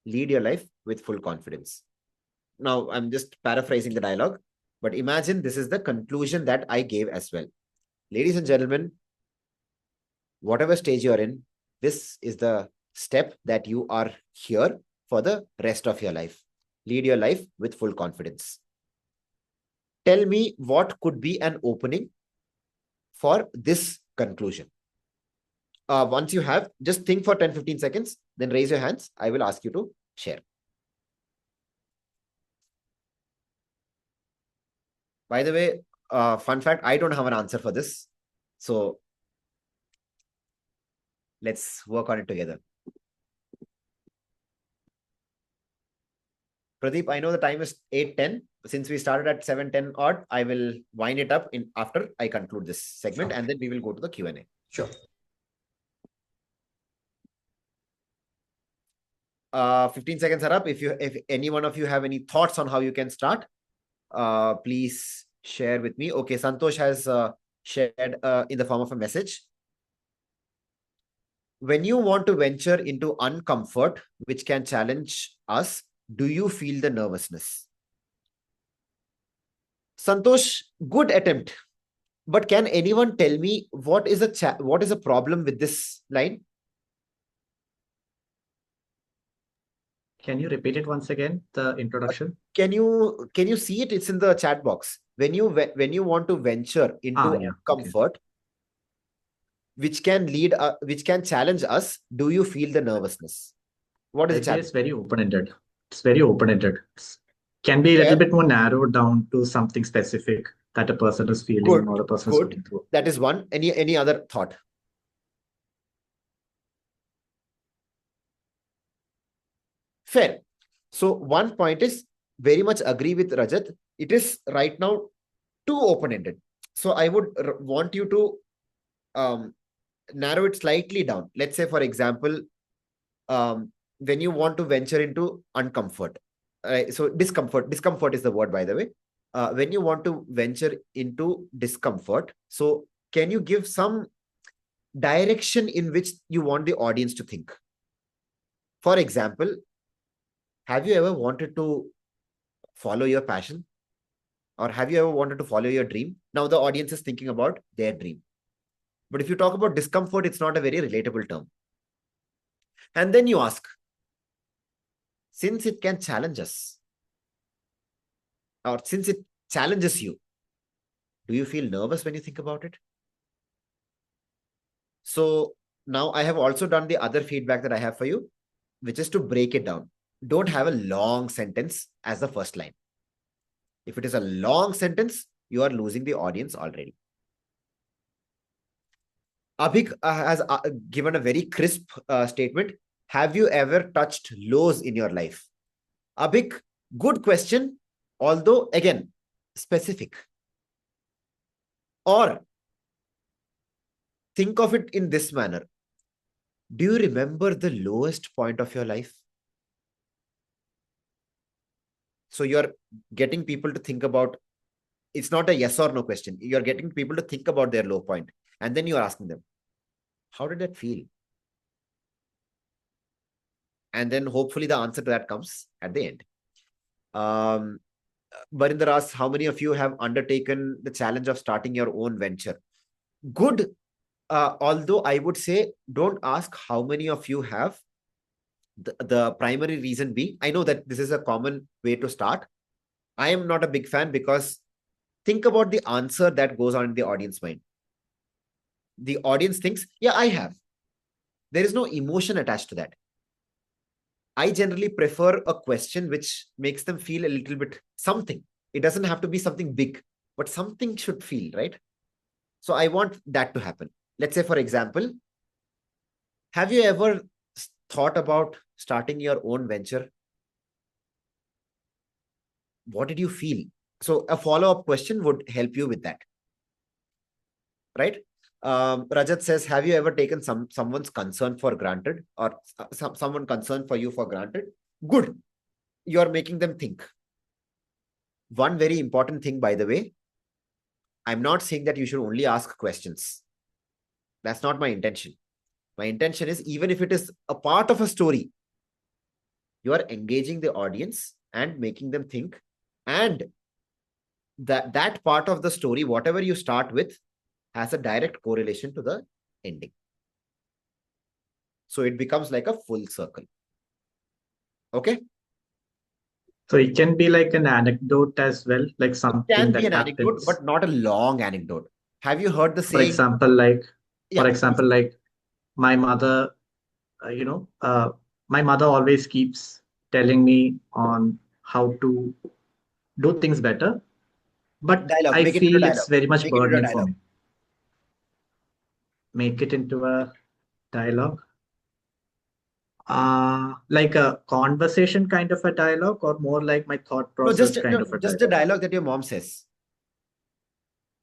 Lead your life with full confidence. Now, I'm just paraphrasing the dialogue. But imagine this is the conclusion that I gave as well. Ladies and gentlemen, whatever stage you're in, this is the step that you are here for the rest of your life. Lead your life with full confidence. Tell me what could be an opening for this conclusion. Once you have, just think for 10-15 seconds, then raise your hands. I will ask you to share. By the way, fun fact, I don't have an answer for this. So let's work on it together. Pradeep, I know the time is 8:10. Since we started at 7:10 odd, I will wind it up in after I conclude this segment, and then we will go to the Q&A. Sure. 15 seconds are up. If any one of you have any thoughts on how you can start, please share with me. Okay, Santosh has shared in the form of a message. When you want to venture into uncomfort, which can challenge us, do you feel the nervousness? Santosh, good attempt. But can anyone tell me what is a problem with this line? Can you repeat it once again, the introduction? Can you see it? It's in the chat box. When you want to venture into comfort, which can challenge us, do you feel the nervousness? What is the challenge? It's very open-ended. It's very open-ended. Can be a little bit more narrowed down to something specific that a person is feeling or a person is going through. That is one. Any other thought? Fair. So one point is very much agree with Rajat. It is right now too open-ended. So I would want you to narrow it slightly down. Let's say, for example, when you want to venture into uncomfort. So discomfort is the word, by the way. When you want to venture into discomfort, so can you give some direction in which you want the audience to think? For example, have you ever wanted to follow your passion? Or have you ever wanted to follow your dream? Now the audience is thinking about their dream. But if you talk about discomfort, it's not a very relatable term. And then you ask, since it can challenge us, or since it challenges you, do you feel nervous when you think about it? So now I have also done the other feedback that I have for you, which is to break it down. Don't have a long sentence as the first line. If it is a long sentence, you are losing the audience already. Abhik has given a very crisp statement. Have you ever touched lows in your life? Abhik, good question, although again, specific. Or think of it in this manner. Do you remember the lowest point of your life? So you're getting people to think about, it's not a yes or no question. You're getting people to think about their low point. And then you're asking them, how did that feel? And then hopefully the answer to that comes at the end. Barinder asks, how many of you have undertaken the challenge of starting your own venture? Good. Although I would say, don't ask how many of you have. The primary reason being, I know that this is a common way to start. I am not a big fan because think about the answer that goes on in the audience mind. The audience thinks, yeah, I have. There is no emotion attached to that. I generally prefer a question which makes them feel a little bit something. It doesn't have to be something big, but something should feel, right? So I want that to happen. Let's say, for example, have you ever thought about starting your own venture? What did you feel? So a follow-up question would help you with that, right? Rajat says, have you ever taken someone's concern for granted, or someone concerned for you for granted? Good. You are making them think. One very important thing, by the way, I'm not saying that you should only ask questions. That's not my intention. My intention is, even if it is a part of a story, you are engaging the audience and making them think. And that part of the story, whatever you start with, has a direct correlation to the ending. So it becomes like a full circle. Okay. So it can be like an anecdote as well, like It something can be that an anecdote, happens. but not a long anecdote. Have you heard the For saying? example, like Yeah. my mother, my mother always keeps telling me on how to do things better, but Dialogue. I Make it into feel it's dialogue. very much Make it into a burdening for dialogue. me. Make it into a dialogue. Like a conversation kind of a dialogue, or more like my thought No, process kind of a just the dialogue. dialogue that your mom says.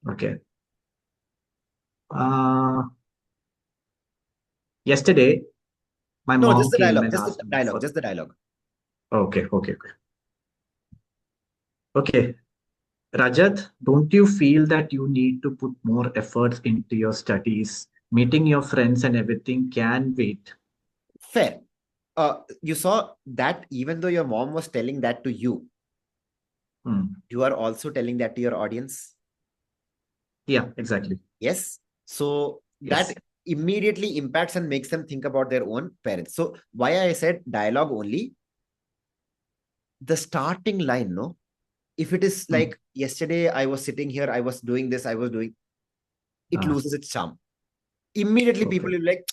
Okay. Yesterday, my No, just mom the came dialogue. and Just the asked me dialogue. for. Just the dialogue. Okay. Rajat, don't you feel that you need to put more efforts into your studies? Meeting your friends and everything can wait. Fair. You saw that even though your mom was telling that to you, you are also telling that to your audience. Yeah, exactly. Yes. So Yes. that immediately impacts and makes them think about their own parents. So why I said dialogue only, the starting line, no? If it is like yesterday, I was sitting here, I was doing this, I was doing, it loses its charm. Immediately people will be like,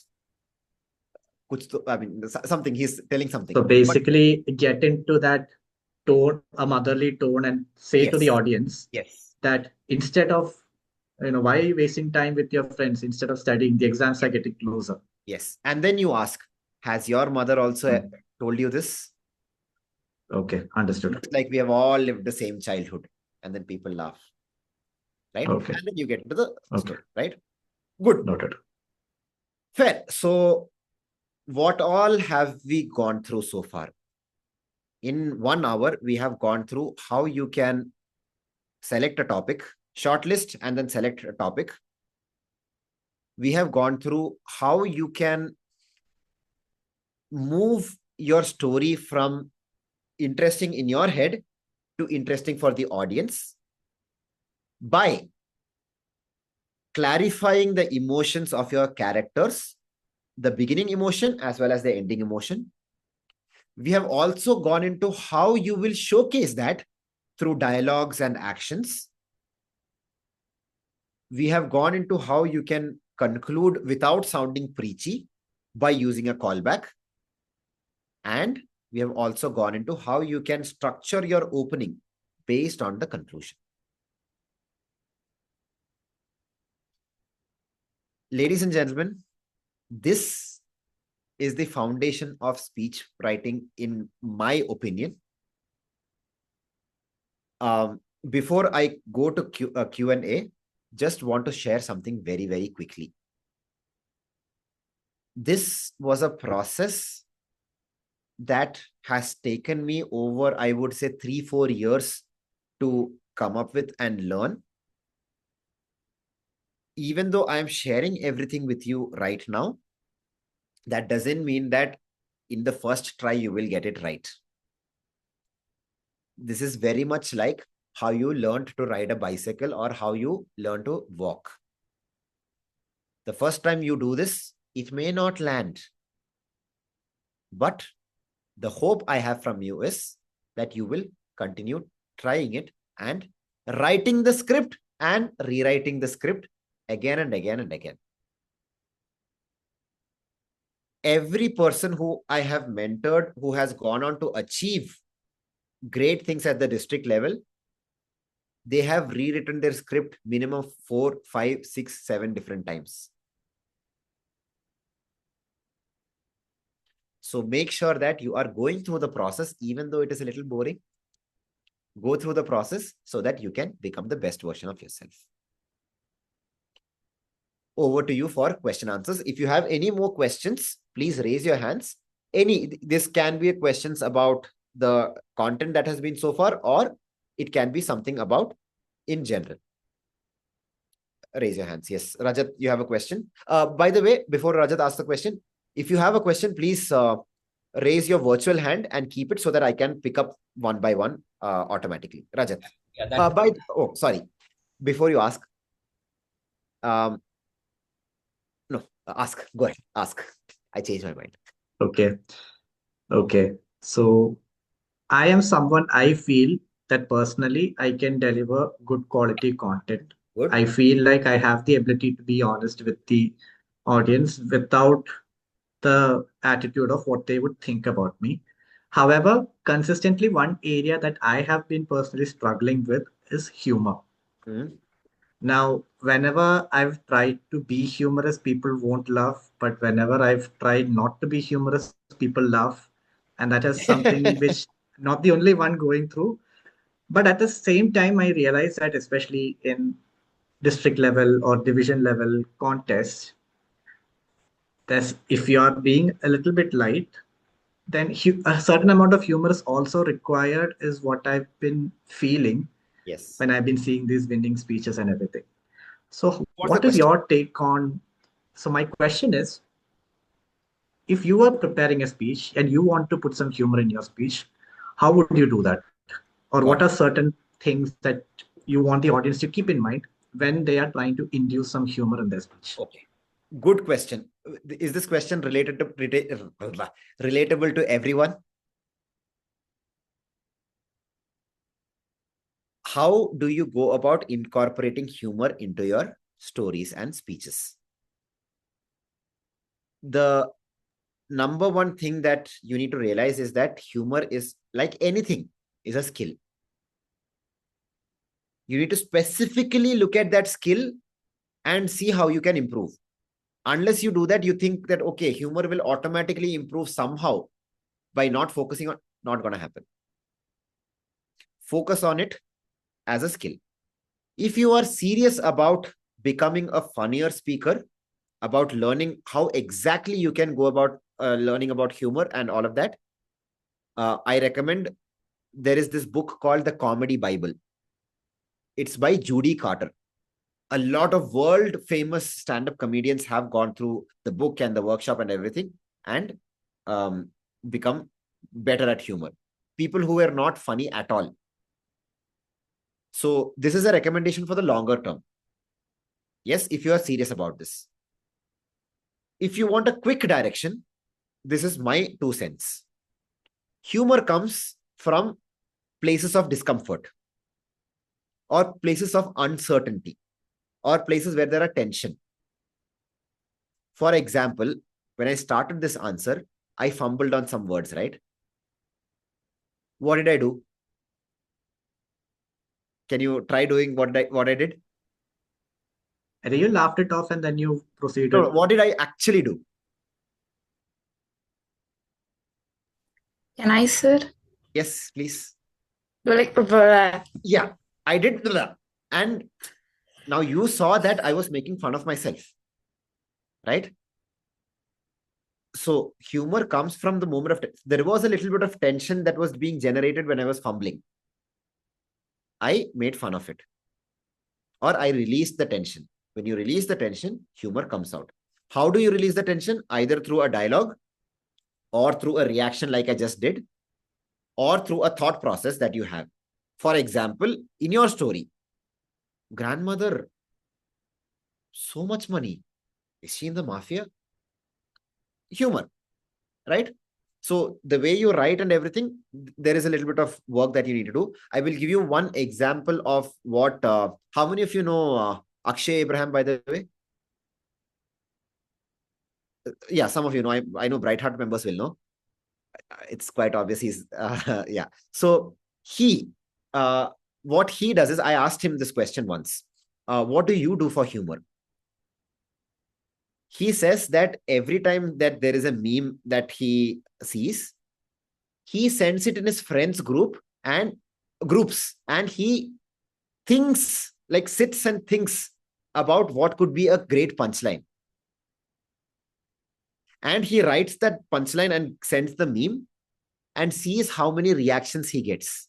I mean, something, he's telling something. So basically, get into that tone, a motherly tone, and say to the Yes. audience that instead of, why are you wasting time with your friends? Instead of studying, the exams are getting closer. Yes. And then you ask, has your mother also told you this? Okay, understood. It's like we have all lived the same childhood, and then people laugh. Right? Okay. And then you get into the story, right? Good. Noted. Fair. So what all have we gone through so far? In 1 hour, we have gone through how you can select a topic, shortlist, and then select a topic. We have gone through how you can move your story from interesting in your head to interesting for the audience by clarifying the emotions of your characters, the beginning emotion as well as the ending emotion. We have also gone into how you will showcase that through dialogues and actions. We have gone into how you can conclude without sounding preachy by using a callback. And we have also gone into how you can structure your opening based on the conclusion. Ladies and gentlemen, this is the foundation of speech writing, in my opinion. Before I go to Q&A, just want to share something very, very quickly. This was a process that has taken me over, I would say, 3-4 years to come up with and learn. Even though I am sharing everything with you right now, that doesn't mean that in the first try you will get it right. This is very much like how you learned to ride a bicycle or how you learn to walk. The first time you do this, it may not land. But the hope I have from you is that you will continue trying it and writing the script and rewriting the script again and again and again. Every person who I have mentored who has gone on to achieve great things at the district level, they have rewritten their script minimum 4, 5, 6, 7 different times. So make sure that you are going through the process, even though it is a little boring. Go through the process so that you can become the best version of yourself. Over to you for question answers. If you have any more questions, please raise your hands. This can be questions about the content that has been so far, or it can be something about in general. Raise your hands. Yes, Rajat, you have a question. By the way, before Rajat asks the question, if you have a question, please raise your virtual hand and keep it so that I can pick up one by one automatically. Rajat. Yeah, that. Sorry. Before you ask, no, ask. Go ahead. Ask. I changed my mind. Okay. Okay. So I am someone I feel that personally I can deliver good quality content. Good. I feel like I have the ability to be honest with the audience without the attitude of what they would think about me. However, consistently, one area that I have been personally struggling with is humor. Mhm. Now, whenever I've tried to be humorous, people won't laugh. But whenever I've tried not to be humorous, people laugh. And that is something which not the only one going through. But at the same time, I realize that especially in district level or division level contests, that's if you are being a little bit light, then a certain amount of humor is also required, is what I've been feeling Yes. when I've been seeing these winning speeches and everything. So, What's the what is question? your take on? So, my question is, if you are preparing a speech and you want to put some humor in your speech, how would you do that? Or what are Got it. certain things that you want the audience to keep in mind when they are trying to induce some humor in their speech? Okay. Good question. Is this question relatable to everyone? How do you go about incorporating humor into your stories and speeches? The number one thing that you need to realize is that humor is like anything, is a skill. You need to specifically look at that skill and see how you can improve. Unless you do that, you think that, okay, humor will automatically improve somehow by not focusing on, not going to happen. Focus on it as a skill. If you are serious about becoming a funnier speaker, about learning how exactly you can go about learning about humor and all of that, I recommend, there is this book called The Comedy Bible. It's by Judy Carter. A lot of world famous stand-up comedians have gone through the book and the workshop and everything and become better at humor. People who were not funny at all. So this is a recommendation for the longer term. Yes, if you are serious about this. If you want a quick direction, this is my 2 cents. Humor comes from places of discomfort or places of uncertainty or places where there are tension. For example, when I started this answer, I fumbled on some words, right? What did I do? Can you try doing what I did? And you laughed it off and then you proceeded. No, what did I actually do? Can I, sir? Yes, please. Like, Yeah, I did. And now you saw that I was making fun of myself, right? So humor comes from the moment of, there was a little bit of tension that was being generated when I was fumbling. I made fun of it. Or I released the tension. When you release the tension, humor comes out. How do you release the tension? Either through a dialogue or through a reaction like I just did, or through a thought process that you have. For example, in your story, grandmother, so much money. Is she in the mafia? Humor, right? So the way you write and everything, there is a little bit of work that you need to do. I will give you one example of what, how many of you know Akshay Abraham, by the way? Yeah, some of you know. I know Bright Heart members will know. It's quite obvious. He's, yeah. So he, what he does is, I asked him this question once. What do you do for humor? He says that every time that there is a meme that he sees, he sends it in his friends and groups, and he thinks, like sits and thinks about what could be a great punchline. And he writes that punchline and sends the meme and sees how many reactions he gets.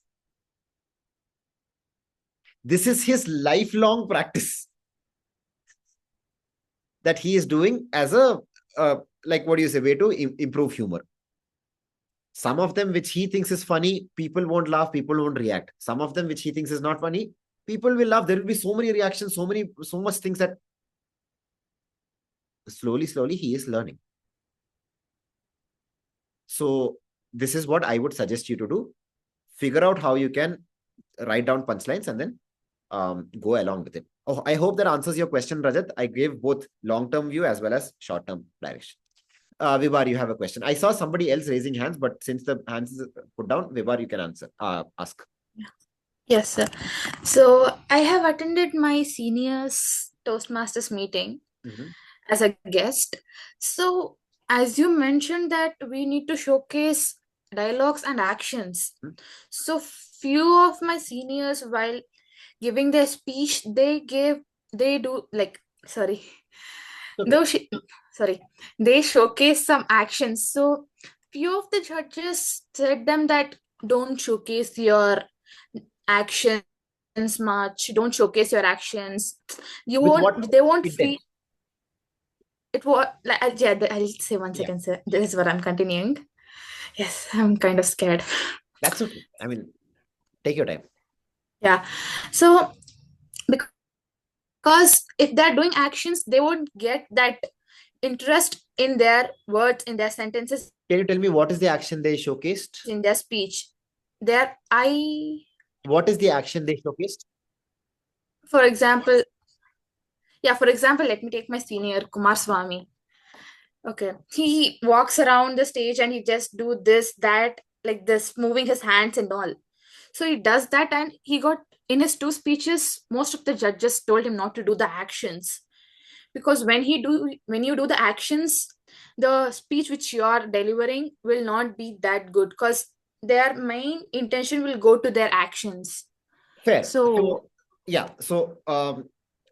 This is his lifelong practice that he is doing as a, like, what do you say, way to improve humor. Some of them which he thinks is funny, people won't laugh, people won't react. Some of them which he thinks is not funny, people will laugh. There will be so many reactions, so much things that slowly he is learning. So this is what I would suggest you to do. Figure out how you can write down punchlines and then go along with it. Oh, I hope that answers your question, Rajat. I gave both long-term view as well as short-term direction. Vibar, you have a question. I saw somebody else raising hands, but since the hands is put down, Vibar, you can ask. Yes, sir. So I have attended my seniors Toastmasters meeting as a guest. So as you mentioned that we need to showcase dialogues and actions. So few of my seniors, while giving their speech, they showcase some actions. So few of the judges said them that don't showcase your actions much, don't showcase your actions. They won't feel it. What I'll say 1 second, sir. This is what I'm continuing. Yes, I'm kind of scared. That's okay. I mean, take your time. Yeah. So because if they're doing actions, they won't get that interest in their words, in their sentences. Can you tell me what is the action they showcased? In their speech. What is the action they showcased? For example, let me take my senior, Kumar Swami. Okay. He walks around the stage and he just do this, that, like this, moving his hands and all. So he does that, and he got, in his 2 speeches, most of the judges told him not to do the actions. Because when you do the actions, the speech which you are delivering will not be that good, because their main intention will go to their actions. Fair. So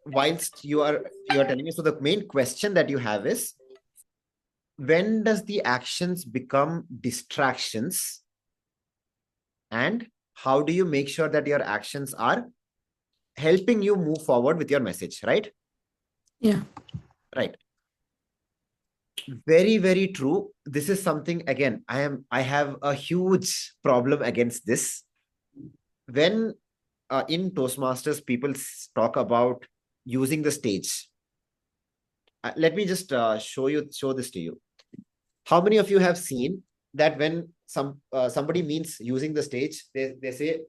whilst you are telling me, so the main question that you have is, when does the actions become distractions, and how do you make sure that your actions are helping you move forward with your message, right? Yeah. Right. Very, very true. This is something, again, I have a huge problem against this. When in Toastmasters, people talk about using the stage. Let me just show this to you. How many of you have seen that when somebody means using the stage, they say,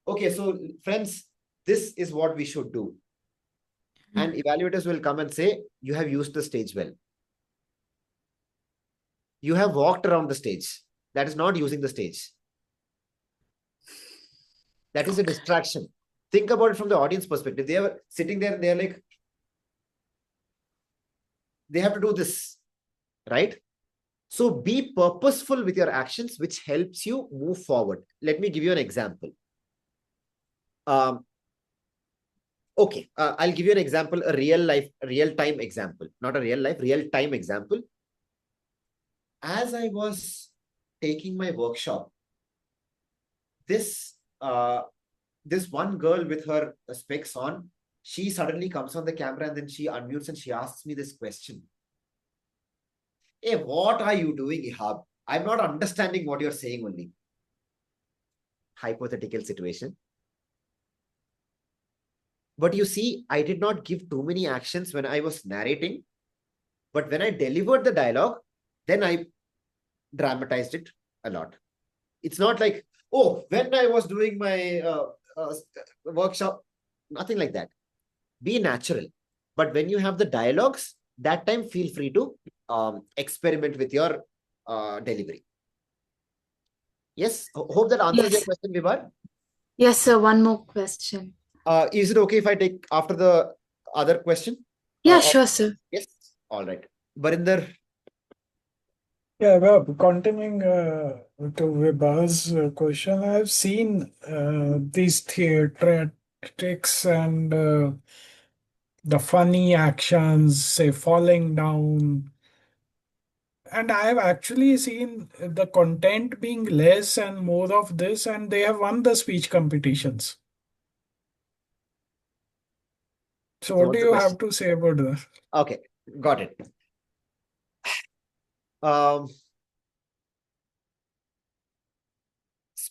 okay, so friends, this is what we should do. And evaluators will come and say, you have used the stage well. You have walked around the stage. That is not using the stage. That is a distraction. Think about it from the audience perspective. They are sitting there, they're like, they have to do this, right? So be purposeful with your actions, which helps you move forward. Let me give you an example. Okay, I'll give you an example, a real-time example, not a real life, real-time example. As I was taking my workshop, this one girl with her specs on, she suddenly comes on the camera and then she unmutes and she asks me this question. Hey, what are you doing, Ehab? I'm not understanding what you're saying only. Hypothetical situation. But you see, I did not give too many actions when I was narrating. But when I delivered the dialogue, then I dramatized it a lot. It's not like, oh, when I was doing my workshop, nothing like that. Be natural. But when you have the dialogues, that time feel free to experiment with your delivery. Yes, hope that answers your question, Vibar. Yes, sir. One more question. Is it okay if I take after the other question? Yeah, sure, sir. Yes. All right. Barinder. Yeah, well, continuing to Vibar's question, I've seen these theatrics and the funny actions, say falling down. And I have actually seen the content being less and more of this, and they have won the speech competitions. So what do you have to say about that? Okay, got it.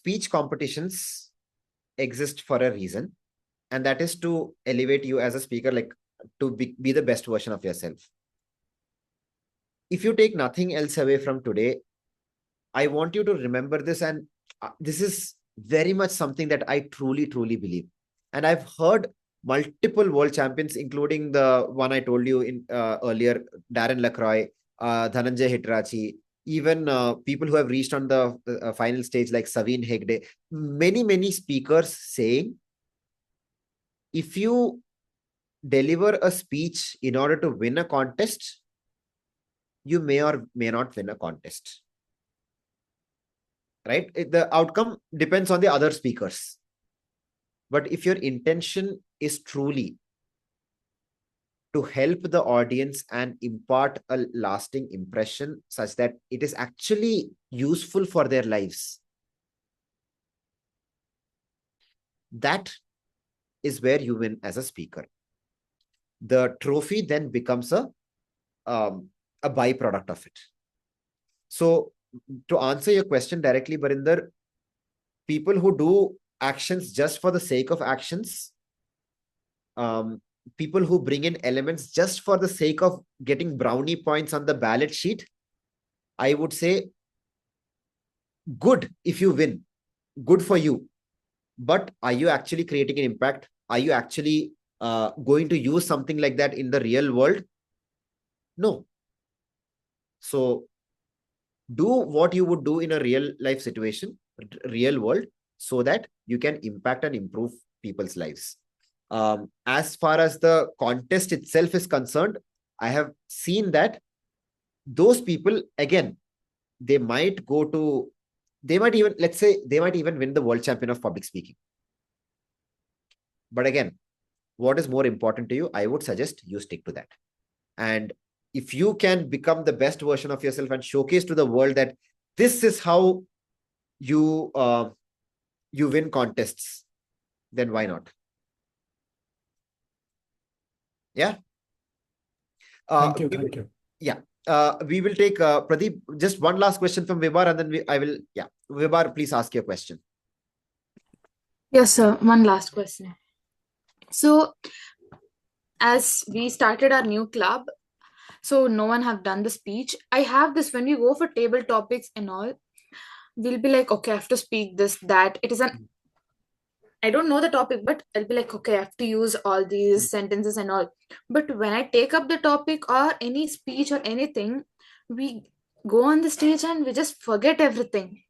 speech competitions exist for a reason, and that is to elevate you as a speaker, like to be the best version of yourself. If you take nothing else away from today, I want you to remember this, and this is very much something that I truly, truly believe. And I've heard multiple world champions, including the one I told you in earlier, Darren LaCroix, Dhananjay Hitrachi, even people who have reached on the final stage like Saveen Hegde, many speakers saying, if you deliver a speech in order to win a contest, you may or may not win a contest. Right? The outcome depends on the other speakers. But if your intention is truly to help the audience and impart a lasting impression such that it is actually useful for their lives, that is where you win as a speaker. The trophy then becomes a byproduct of it. So to answer your question directly, Barinder, people who do actions just for the sake of actions, people who bring in elements just for the sake of getting brownie points on the ballot sheet, I would say, good if you win, good for you. But are you actually creating an impact? Are you actually going to use something like that in the real world? No. So do what you would do in a real life situation, real world, so that you can impact and improve people's lives. As far as the contest itself is concerned, I have seen that those people, again, they might even, let's say, they might even win the world champion of public speaking. But again, what is more important to you? I would suggest you stick to that. And if you can become the best version of yourself and showcase to the world that this is how you win contests, then why not? Yeah. Thank you. Yeah. We will take Pradeep, just one last question from Vibar, and then I will. Yeah, Vibar, please ask your question. Yes, sir. One last question. So, as we started our new club, so no one have done the speech. I have this when we go for table topics and all, we'll be like, okay, I have to speak this, that. It is an I don't know the topic, but I'll be like, okay, I have to use all these sentences and all. But when I take up the topic or any speech or anything, we go on the stage and we just forget everything.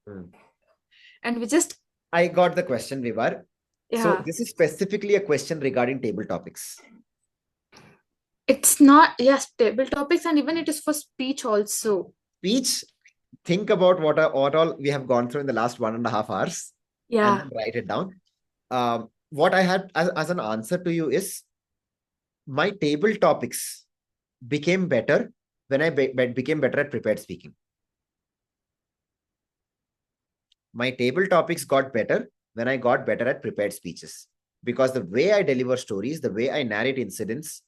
And we just... I got the question, Vivar. Yeah. So this is specifically a question regarding table topics. It's not, yes, table topics, and even it is for speech also. Speech, think about what all we have gone through in the last 1.5 hours. Yeah. And then write it down. What I had as an answer to you is, my table topics became better when I became better at prepared speaking. My table topics got better when I got better at prepared speeches, because the way I deliver stories, the way I narrate incidents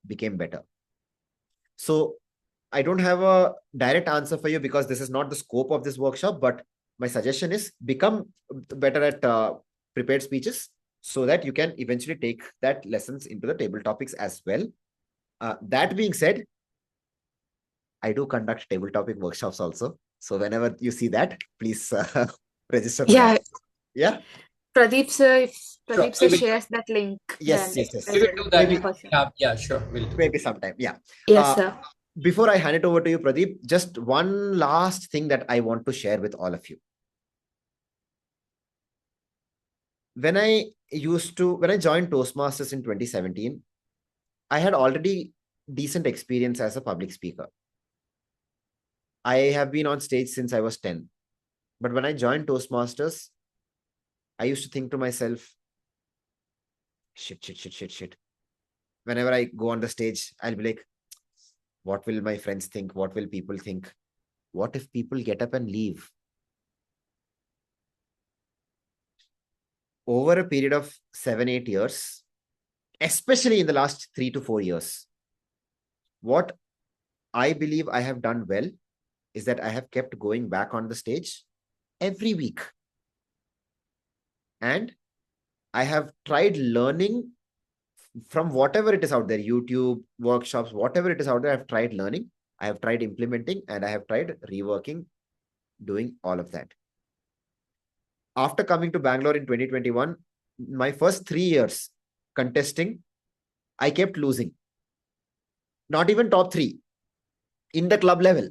became better. So I don't have a direct answer for you because this is not the scope of this workshop, but my suggestion is become better at prepared speeches so that you can eventually take that lessons into the table topics as well. That being said, I do conduct table topic workshops also. So whenever you see that, please register for that. Yeah. Pradeep sir, if Pradeep sir Sure. shares that link, yes. then Yes. I will do that. maybe for sure. Yeah, sure. Maybe sometime. Yeah. Yes, sir. Before I hand it over to you, Pradeep, just one last thing that I want to share with all of you. When I joined Toastmasters in 2017, I had already decent experience as a public speaker. I have been on stage since I was 10. But when I joined Toastmasters, I used to think to myself, shit. Whenever I go on the stage, I'll be like, what will my friends think? What will people think? What if people get up and leave? Over a period of 7-8 years, especially in the last 3 to 4 years, what I believe I have done well is that I have kept going back on the stage every week. And I have tried learning from whatever it is out there, YouTube, workshops, whatever it is out there, I've tried learning, I have tried implementing, and I have tried reworking, doing all of that. After coming to Bangalore in 2021, my first 3 years contesting, I kept losing. Not even top 3 in the club level.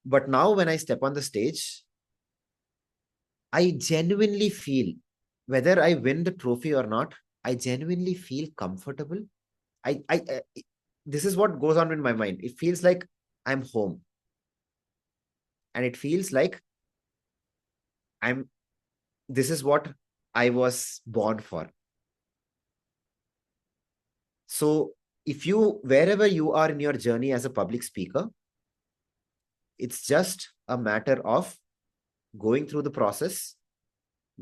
But now when I step on the stage, I genuinely feel, whether I win the trophy or not, I genuinely feel comfortable. This is what goes on in my mind. It feels like I'm home. And it feels like this is what I was born for. So wherever you are in your journey as a public speaker, it's just a matter of going through the process,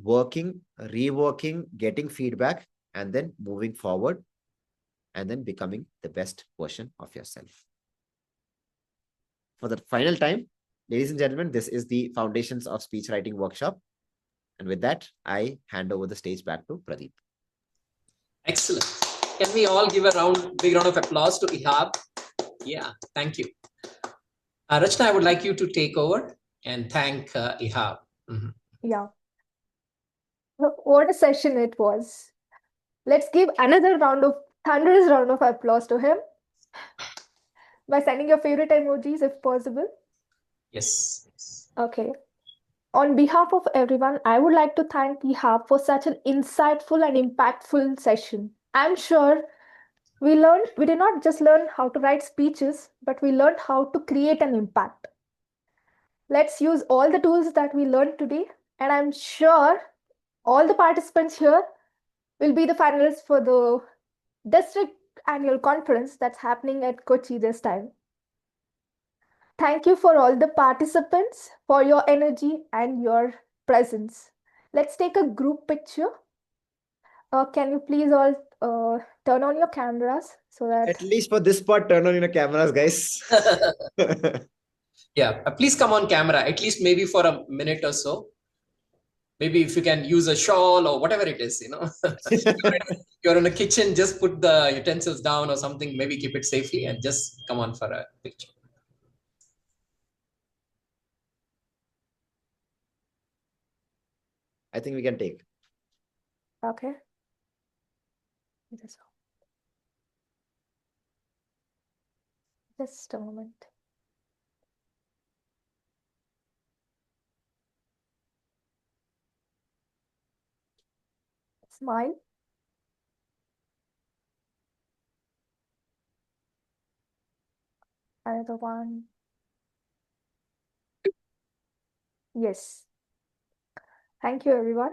working, reworking, getting feedback, and then moving forward, and then becoming the best version of yourself. For the final time, ladies and gentlemen, this is the Foundations of Speech Writing workshop. And with that, I hand over the stage back to Pradeep. Excellent. Can we all give a big round of applause to Ehab? Yeah, thank you. Rachna, I would like you to take over and thank Ehab. Mm-hmm. Yeah. What a session it was. Let's give another thunderous round of applause to him by sending your favorite emojis if possible. Yes. Okay. On behalf of everyone, I would like to thank Ehab for such an insightful and impactful session. I'm sure we did not just learn how to write speeches, but we learned how to create an impact. Let's use all the tools that we learned today, and I'm sure all the participants here will be the finalists for the district annual conference that's happening at Kochi this time. Thank you for all the participants for your energy and your presence. Let's take a group picture. Can you please all turn on your cameras so that... At least for this part, turn on your cameras, guys. Yeah, please come on camera, at least maybe for a minute or so. Maybe if you can use a shawl or whatever it is, You're in a kitchen, just put the utensils down or something, maybe keep it safely and just come on for a picture. I think we can take. Okay. Just a moment. Smile. Another one. Yes. Thank you, everyone.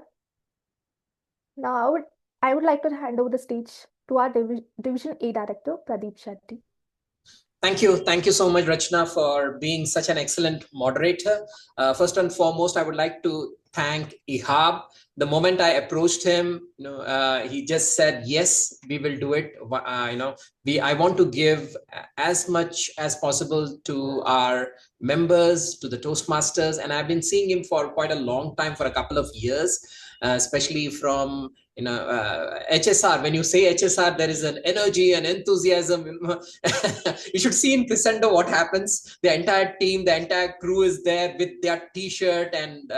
Now, I would like to hand over the stage to our Division A Director, Pradeep Shetty. Thank you so much, Rachna, for being such an excellent moderator. First and foremost, I would like to thank Ehab. The moment I approached him, he just said, yes, we will do it. I want to give as much as possible to our members, to the Toastmasters, and I've been seeing him for quite a long time, for a couple of years, especially from HSR. When you say HSR, there is an energy and enthusiasm. You should see in Crescendo what happens. The entire team, the entire crew is there with their t-shirt, and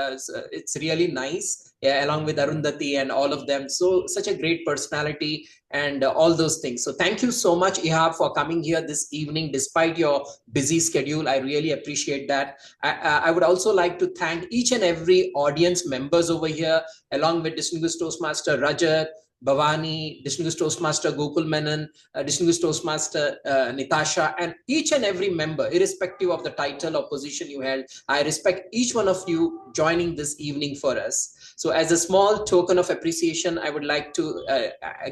it's really nice. Yeah, along with Arundhati and all of them. So such a great personality and all those things. So thank you so much, Ehab, for coming here this evening, despite your busy schedule. I really appreciate that. I would also like to thank each and every audience members over here, along with Distinguished Toastmaster Rajat, Bhavani, Distinguished Toastmaster Gokul Menon, Distinguished Toastmaster Nitasha, and each and every member, irrespective of the title or position you held. I respect each one of you joining this evening for us. So as a small token of appreciation, I would like to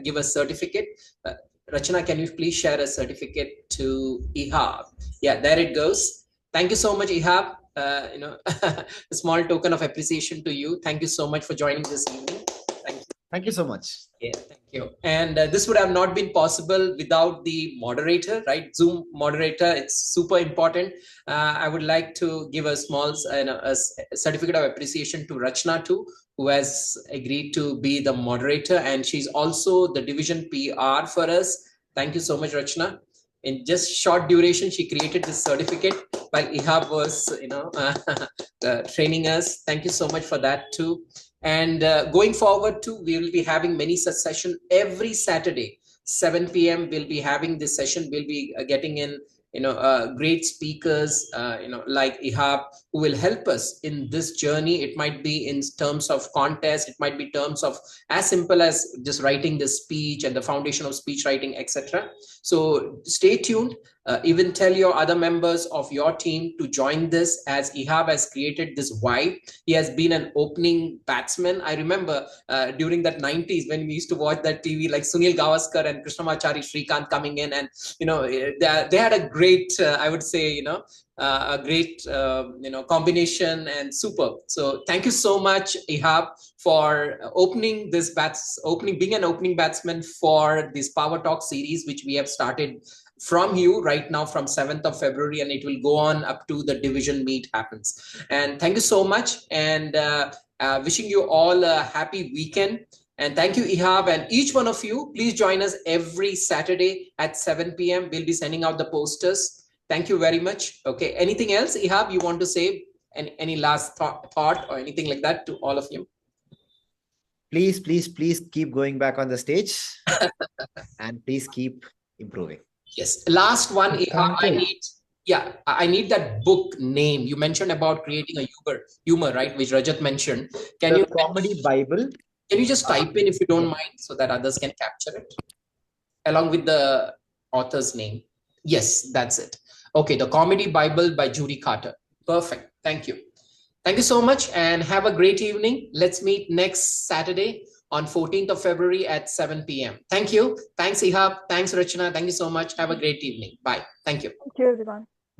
give a certificate. Rachna, can you please share a certificate to Ehab? Yeah, there it goes. Thank you so much, Ehab. A small token of appreciation to you. Thank you so much for joining this evening. Thank you. Thank you so much. Yeah, thank you. And this would have not been possible without the moderator, right? Zoom moderator. It's super important. I would like to give a small a certificate of appreciation to Rachna too, who has agreed to be the moderator, and she's also the division PR for us. Thank you so much, Rachna. In just short duration, she created this certificate while Ehab was, training us. Thank you so much for that too. And going forward too, we will be having many such sessions every Saturday, 7 p.m. We'll be having this session. We'll be getting in, great speakers, like Ehab, who will help us in this journey. It might be in terms of contest. It might be terms of as simple as just writing the speech and the foundation of speech writing, etc. So stay tuned. Even tell your other members of your team to join this, as Ehab has created this vibe. He has been an opening batsman. I remember during that 90s when we used to watch that TV, like Sunil Gavaskar and Krishnamachari Shrikant coming in, and they had a great, I would say, a great combination, and superb. So thank you so much, Ehab, for opening this being an opening batsman for this Power Talk series, which we have started from you right now from 7th of February, and it will go on up to the division meet happens. And thank you so much, and wishing you all a happy weekend. And thank you, Ehab, and each one of you, please join us every Saturday at 7 p.m. We'll be sending out the posters. Thank you very much. Okay, anything else, Ehab, you want to say? Any last thought or anything like that to all of you? Please keep going back on the stage and please keep improving. Yes. Last one, Ehab, I need that book name. You mentioned about creating a humor, right? Which Rajat mentioned. The Comedy Bible. Can you just type in, if you don't mind, so that others can capture it along with the author's name? Yes, that's it. Okay, The Comedy Bible by Judy Carter. Perfect. Thank you. Thank you so much, and have a great evening. Let's meet next Saturday on 14th of February at 7 p.m. Thank you. Thanks, Ehab. Thanks, Rachna. Thank you so much. Have a great evening. Bye. Thank you. Thank you, everyone.